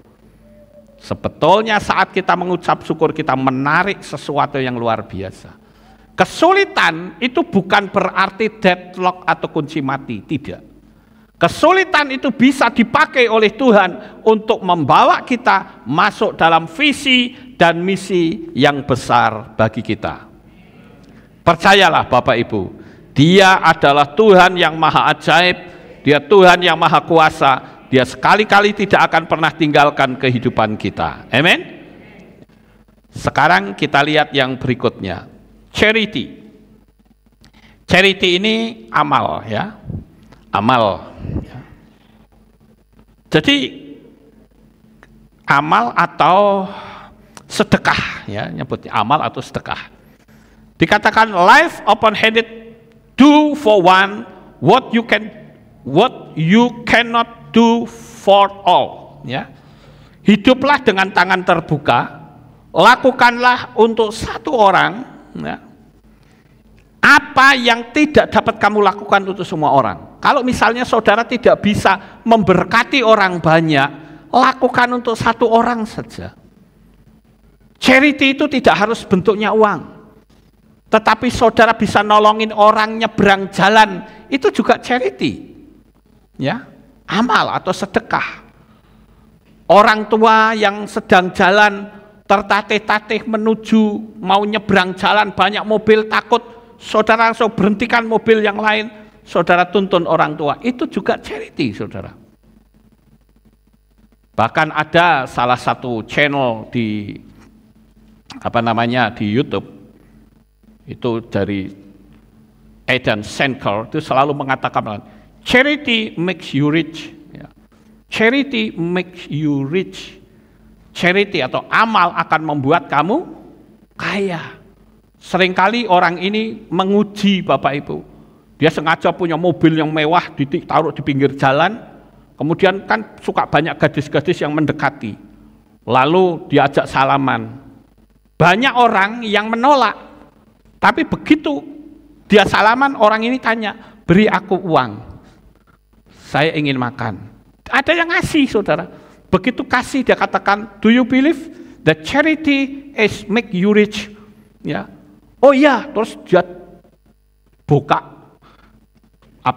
Sebetulnya saat kita mengucap syukur kita menarik sesuatu yang luar biasa. Kesulitan itu bukan berarti deadlock atau kunci mati, tidak. Kesulitan itu bisa dipakai oleh Tuhan untuk membawa kita masuk dalam visi dan misi yang besar bagi kita. Percayalah Bapak Ibu, Dia adalah Tuhan yang maha ajaib, Dia Tuhan yang maha kuasa, Dia sekali-kali tidak akan pernah tinggalkan kehidupan kita. Amin. Sekarang kita lihat yang berikutnya. Charity. Charity ini amal ya. Amal. Jadi amal atau sedekah ya, nyebutnya amal atau sedekah. Dikatakan life open-handed, do for one what you cannot do for all ya. Hiduplah dengan tangan terbuka, lakukanlah untuk satu orang ya, apa yang tidak dapat kamu lakukan untuk semua orang. Kalau misalnya saudara tidak bisa memberkati orang banyak, lakukan untuk satu orang saja. Charity itu tidak harus bentuknya uang, tetapi saudara bisa nolongin orang nyebrang jalan, itu juga charity ya, amal atau sedekah. Orang tua yang sedang jalan tertatih-tatih menuju mau nyebrang jalan, banyak mobil, takut, saudara langsung berhentikan mobil yang lain, saudara tuntun orang tua, itu juga charity saudara. Bahkan ada salah satu channel di di YouTube, itu dari Eden Schenker, itu selalu mengatakan charity makes you rich ya. Charity makes you rich. Charity atau amal akan membuat kamu kaya. Seringkali orang ini menguji Bapak Ibu. Dia sengaja punya mobil yang mewah ditaruh di pinggir jalan. Kemudian kan suka banyak gadis-gadis yang mendekati. Lalu diajak salaman. Banyak orang yang menolak. Tapi begitu dia salaman, orang ini tanya, beri aku uang. Saya ingin makan. Ada yang ngasih saudara. Begitu kasih dia katakan, do you believe that charity is make you rich? Ya, oh iya, terus dia buka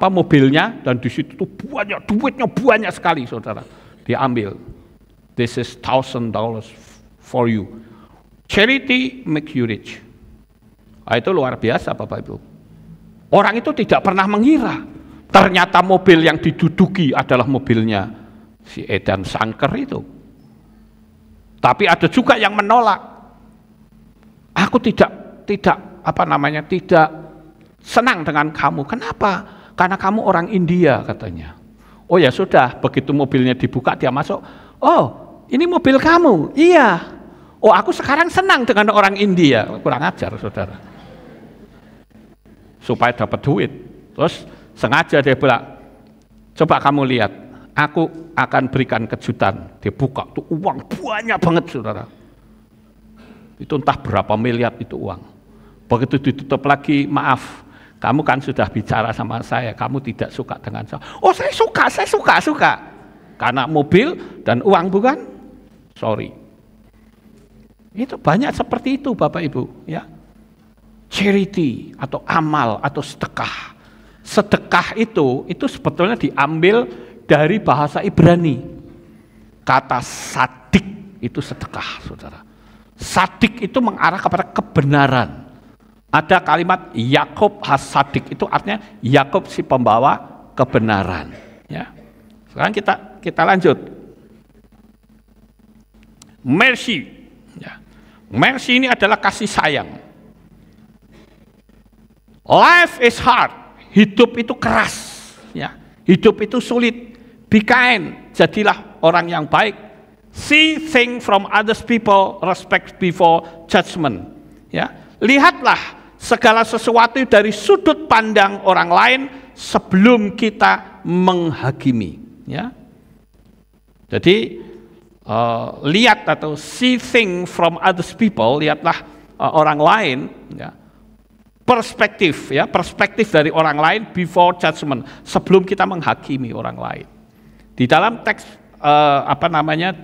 mobilnya dan di situ tuh banyak duitnya, banyak sekali saudara. Dia ambil, this is $1,000 for you. Charity make you rich. Itu luar biasa Bapak Ibu. Orang itu tidak pernah mengira ternyata mobil yang diduduki adalah mobilnya si Eden Schenker itu. Tapi ada juga yang menolak. Aku tidak senang dengan kamu. Kenapa? Karena kamu orang India katanya. Oh ya sudah, begitu mobilnya dibuka dia masuk. Oh, ini mobil kamu. Iya. Oh, aku sekarang senang dengan orang India. Kurang ajar saudara. Supaya dapat duit. Terus sengaja dia bilang, coba kamu lihat, aku akan berikan kejutan. Dia buka, tuh uang banyak banget saudara. Itu entah berapa miliar itu uang. Begitu ditutup lagi, maaf, Kamu kan sudah bicara sama saya, kamu tidak suka dengan saya. Oh, saya suka. Karena mobil dan uang, bukan? Sorry. Itu banyak seperti itu Bapak Ibu, ya. Charity atau amal atau sedekah. Sedekah itu sebetulnya diambil dari bahasa Ibrani. Kata sadik itu sedekah, saudara. Sadik itu mengarah kepada kebenaran. Ada kalimat Yakub has-sadik, itu artinya Yakub si pembawa kebenaran. Ya. Sekarang kita lanjut. Mercy. Ya. Mercy ini adalah kasih sayang. Life is hard. Hidup itu keras. Ya. Hidup itu sulit. Be kind. Jadilah orang yang baik. See things from others people, respect before judgment. Ya. Lihatlah segala sesuatu dari sudut pandang orang lain sebelum kita menghakimi. Ya. Jadi lihat atau see things from others people, lihatlah orang lain. Ya. Perspektif dari orang lain before judgment, sebelum kita menghakimi orang lain. Di dalam teks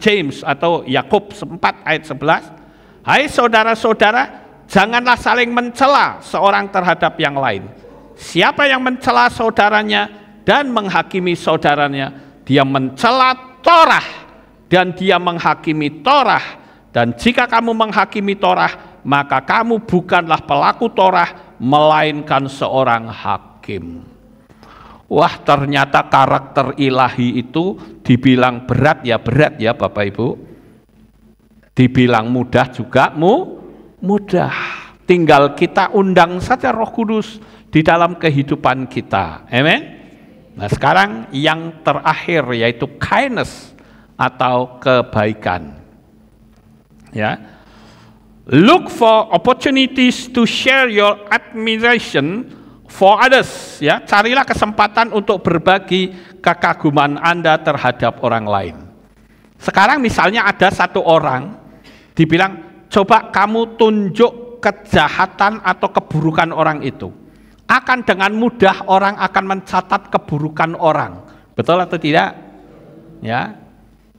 James atau Yakub 4 ayat 11, hai saudara-saudara, janganlah saling mencela seorang terhadap yang lain. Siapa yang mencela saudaranya dan menghakimi saudaranya, dia mencela Torah dan dia menghakimi Torah. Dan jika kamu menghakimi Torah, maka kamu bukanlah pelaku Torah, melainkan seorang hakim. Wah, ternyata karakter ilahi itu dibilang berat ya Bapak Ibu. Dibilang mudah juga mudah. Tinggal kita undang saja Roh Kudus di dalam kehidupan kita. Amen. Nah, sekarang yang terakhir yaitu kindness atau kebaikan. Ya. Look for opportunities to share your admiration for others. Ya, carilah kesempatan untuk berbagi kekaguman Anda terhadap orang lain. Sekarang misalnya ada satu orang dibilang, coba kamu tunjuk kejahatan atau keburukan orang itu. Akan dengan mudah orang akan mencatat keburukan orang. Betul atau tidak? Ya.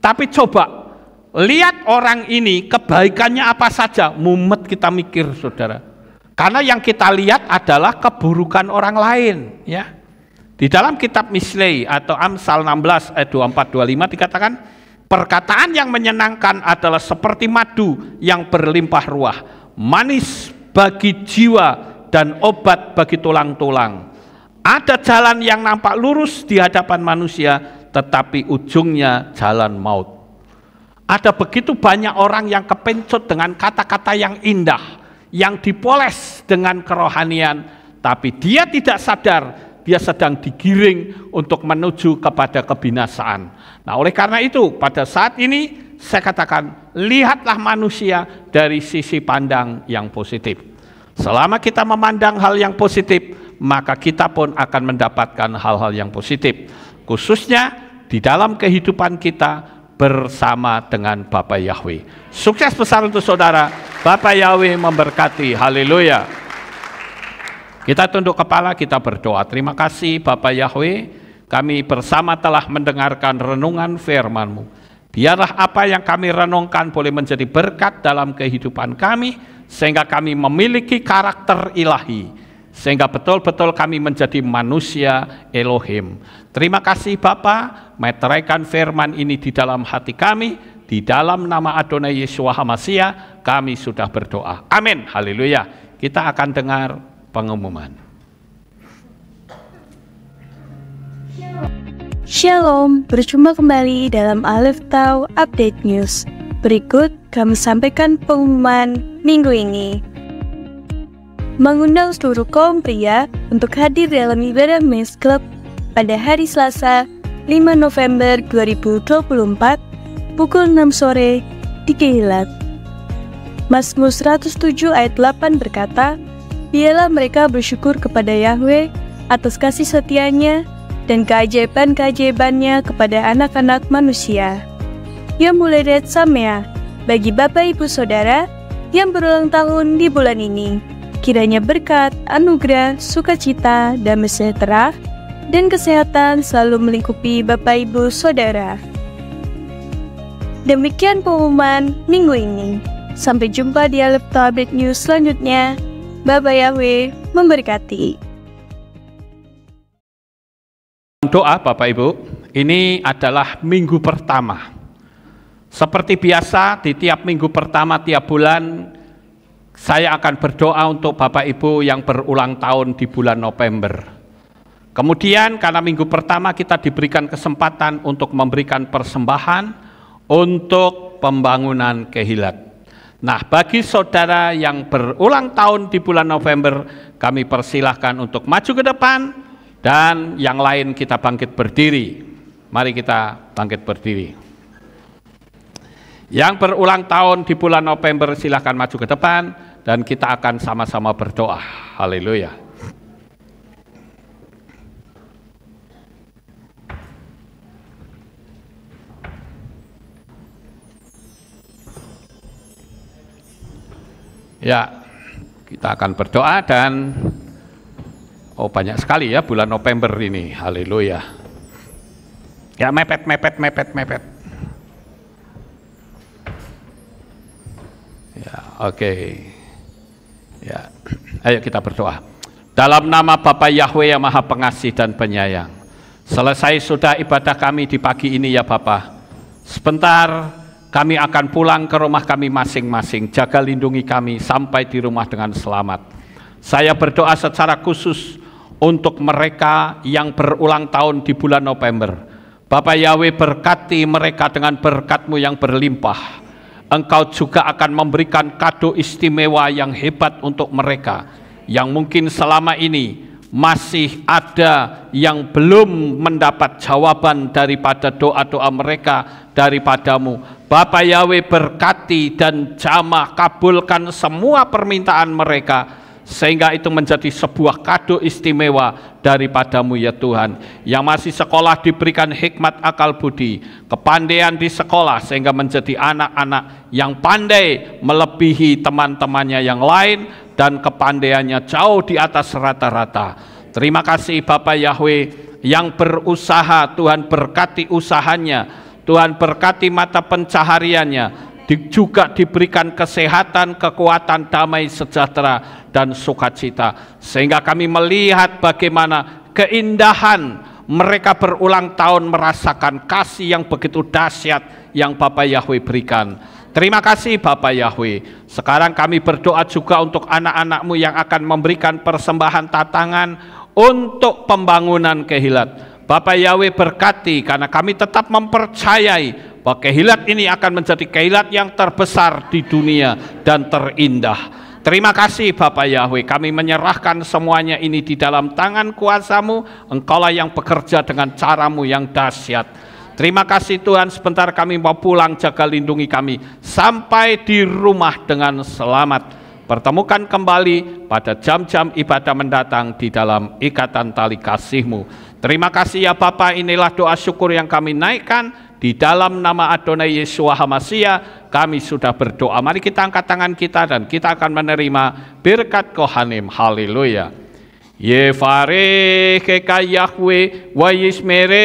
Tapi coba lihat orang ini kebaikannya apa saja, mumet kita mikir saudara. Karena yang kita lihat adalah keburukan orang lain. Ya. Di dalam kitab Mislei atau Amsal 16 ayat 24-25 dikatakan, perkataan yang menyenangkan adalah seperti madu yang berlimpah ruah, manis bagi jiwa dan obat bagi tulang-tulang. Ada jalan yang nampak lurus di hadapan manusia, tetapi ujungnya jalan maut. Ada begitu banyak orang yang kepencut dengan kata-kata yang indah, yang dipoles dengan kerohanian, tapi dia tidak sadar dia sedang digiring untuk menuju kepada kebinasaan. Nah, oleh karena itu pada saat ini saya katakan, lihatlah manusia dari sisi pandang yang positif. Selama kita memandang hal yang positif, maka kita pun akan mendapatkan hal-hal yang positif, khususnya di dalam kehidupan kita bersama dengan Bapak Yahweh. Sukses besar untuk saudara. Bapak Yahweh memberkati. Haleluya. Kita tunduk kepala, kita berdoa. Terima kasih Bapak Yahweh, kami bersama telah mendengarkan renungan firman-Mu. Biarlah apa yang kami renungkan boleh menjadi berkat dalam kehidupan kami, sehingga kami memiliki karakter ilahi, sehingga betul-betul kami menjadi manusia Elohim. Terima kasih Bapa, meteraikan firman ini di dalam hati kami, di dalam nama Adonai Yeshua HaMashiach kami sudah berdoa. Amin. Haleluya. Kita akan dengar pengumuman. Shalom, berjumpa kembali dalam Aleph Tau Update News. Berikut kami sampaikan pengumuman minggu ini. Mengundang seluruh kaum pria untuk hadir dalam ibadah Men's Club pada hari Selasa 5 November 2024 pukul 6 sore di Keilat. Mazmur 107 ayat 8 berkata, biarlah mereka bersyukur kepada Yahweh atas kasih setianya dan keajaiban-keajaibannya kepada anak-anak manusia. Yom Huledet Sameach bagi Bapak Ibu Saudara yang berulang tahun di bulan ini. kiranya berkat, anugerah, sukacita, damai sejahtera, dan kesehatan selalu melingkupi Bapak Ibu Saudara. Demikian pengumuman minggu ini. Sampai jumpa di Alkitab Update News selanjutnya. Bapak Yahweh memberkati. Doa Bapak Ibu, ini adalah minggu pertama. Seperti biasa di tiap minggu pertama tiap bulan, saya akan berdoa untuk Bapak Ibu yang berulang tahun di bulan November. Kemudian karena minggu pertama kita diberikan kesempatan untuk memberikan persembahan untuk pembangunan Kehilat. Nah, bagi saudara yang berulang tahun di bulan November, kami persilahkan untuk maju ke depan, dan yang lain kita bangkit berdiri. Mari kita bangkit berdiri. Yang berulang tahun di bulan November silahkan maju ke depan, dan kita akan sama-sama berdoa. Haleluya. Ya, kita akan berdoa dan banyak sekali ya bulan November ini. Haleluya. Ya, mepet. Ya, oke. Ya, ayo kita berdoa. Dalam nama Bapa Yahweh yang Maha Pengasih dan Penyayang, selesai sudah ibadah kami di pagi ini ya Bapa. Sebentar kami akan pulang ke rumah kami masing-masing. Jaga lindungi kami sampai di rumah dengan selamat. Saya berdoa secara khusus untuk mereka yang berulang tahun di bulan November. Bapak Yahweh, berkati mereka dengan berkat-Mu yang berlimpah. Engkau juga akan memberikan kado istimewa yang hebat untuk mereka, yang mungkin selama ini masih ada yang belum mendapat jawaban daripada doa-doa mereka daripada-Mu. Bapak Yahweh, berkati dan jamah kabulkan semua permintaan mereka, sehingga itu menjadi sebuah kado istimewa daripada-Mu ya Tuhan. Yang masih sekolah diberikan hikmat akal budi, kepandaian di sekolah, sehingga menjadi anak-anak yang pandai melebihi teman-temannya yang lain, dan kepandaiannya jauh di atas rata-rata. Terima kasih Bapak Yahweh, yang berusaha, Tuhan berkati usahanya, Tuhan berkati mata pencahariannya, juga diberikan kesehatan, kekuatan, damai sejahtera, dan sukacita. Sehingga kami melihat bagaimana keindahan mereka berulang tahun merasakan kasih yang begitu dahsyat yang Bapak Yahweh berikan. Terima kasih Bapak Yahweh. Sekarang kami berdoa juga untuk anak-anak-Mu yang akan memberikan persembahan tatangan untuk pembangunan Kehilat. Bapak Yahweh berkati, karena kami tetap mempercayai bahwa Kehilat ini akan menjadi Kehilat yang terbesar di dunia dan terindah. Terima kasih Bapak Yahweh, kami menyerahkan semuanya ini di dalam tangan kuasa-Mu. Engkaulah yang bekerja dengan cara-Mu yang dahsyat. Terima kasih Tuhan, sebentar kami mau pulang, jaga lindungi kami sampai di rumah dengan selamat. Pertemukan kembali pada jam-jam ibadah mendatang di dalam ikatan tali kasih-Mu. Terima kasih ya Bapa, inilah doa syukur yang kami naikkan di dalam nama Adonai Yeshua HaMashiach. Kami sudah berdoa. Mari kita angkat tangan kita dan kita akan menerima berkat Kohanim. Haleluya. Yevarecheka Yahweh wa yishmereka.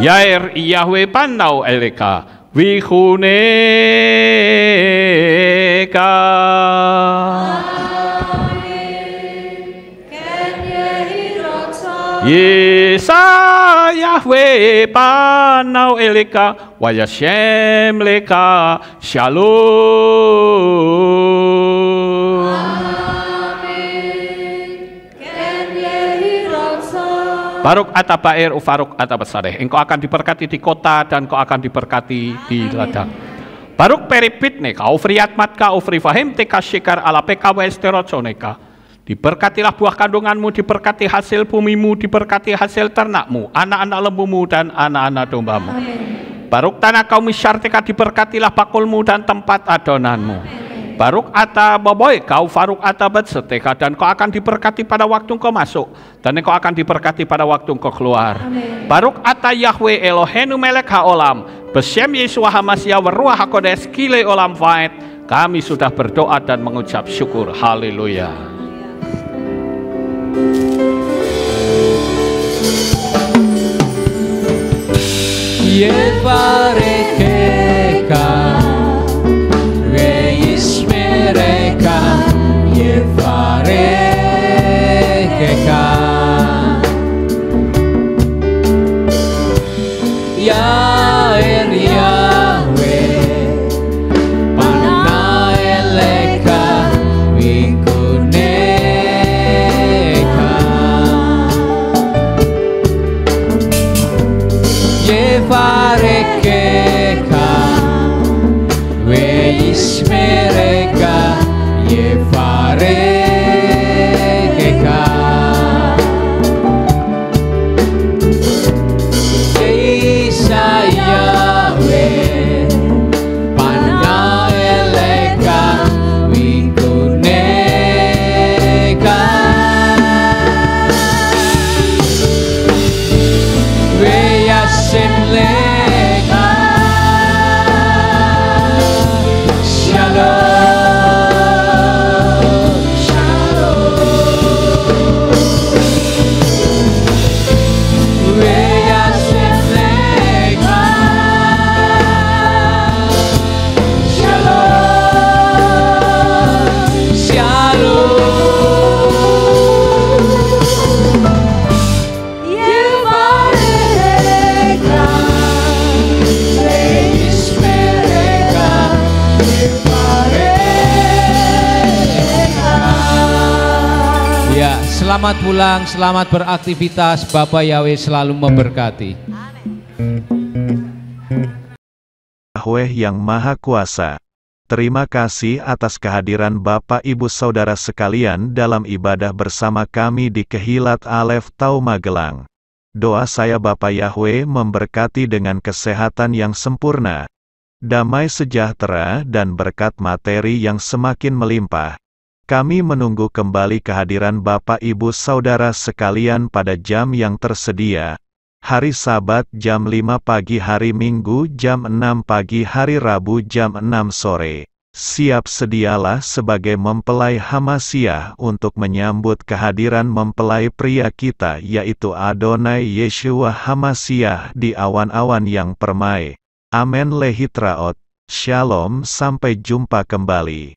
Yair Yahweh panau eleka vihuneka. Yesa Yahweh panau eleka wa yashem leka shalom. Baruk atabair ufaruk atabasareh. Engkau akan diberkati di kota dan engkau akan diberkati di ladang. Baruk peripit neka ufriat matka ufri fahim teka syikar ala peka wa esteroconeka. Diberkatilah buah kandunganmu, diberkati hasil bumimu, diberkati hasil ternakmu, anak-anak lembumu dan anak-anak dombamu. Baruk tanah kaum misyarteka, diberkatilah bakulmu dan tempat adonanmu. Baruk ata boboy, kau faruk ata betseteka, dan kau akan diberkati pada waktu engkau masuk, dan engkau akan diberkati pada waktu engkau keluar. Baruk ata Yahweh Elohenu melek haolam, besem Yeshua HaMashiach Waruah HaKodesh kile olam vaed. Kami sudah berdoa dan mengucap syukur. Haleluya. Yevarekeka, Reishmereka, Yevarekeka, Yair Yahweh, Panaeleka, Wikuneka, Yevarekeka, Weishmereka, Yevarekeka, Yeisa Yahweh, Panaeleka, Wikuneka, Weyasimleka, Shalom, Shalom, Weyasimleka, Shalom, Shalom. Yevarekeka, Reishmereka, Yevarekeka. Ya, selamat pulang, selamat beraktivitas. Bapak Yahweh selalu memberkati. Yahweh yang Maha Kuasa. Terima kasih atas kehadiran Bapak Ibu Saudara sekalian dalam ibadah bersama kami di Kehilat Alef Tau Magelang. Doa saya Bapak Yahweh memberkati dengan kesehatan yang sempurna, damai sejahtera dan berkat materi yang semakin melimpah. Kami menunggu kembali kehadiran Bapak Ibu Saudara sekalian pada jam yang tersedia. Hari Sabat jam 5 pagi, hari Minggu jam 6 pagi, hari Rabu jam 6 sore. Siap sedialah sebagai mempelai HaMashiach untuk menyambut kehadiran mempelai pria kita, yaitu Adonai Yeshua HaMashiach di awan-awan yang permai. Amen lehitraot. Shalom, sampai jumpa kembali.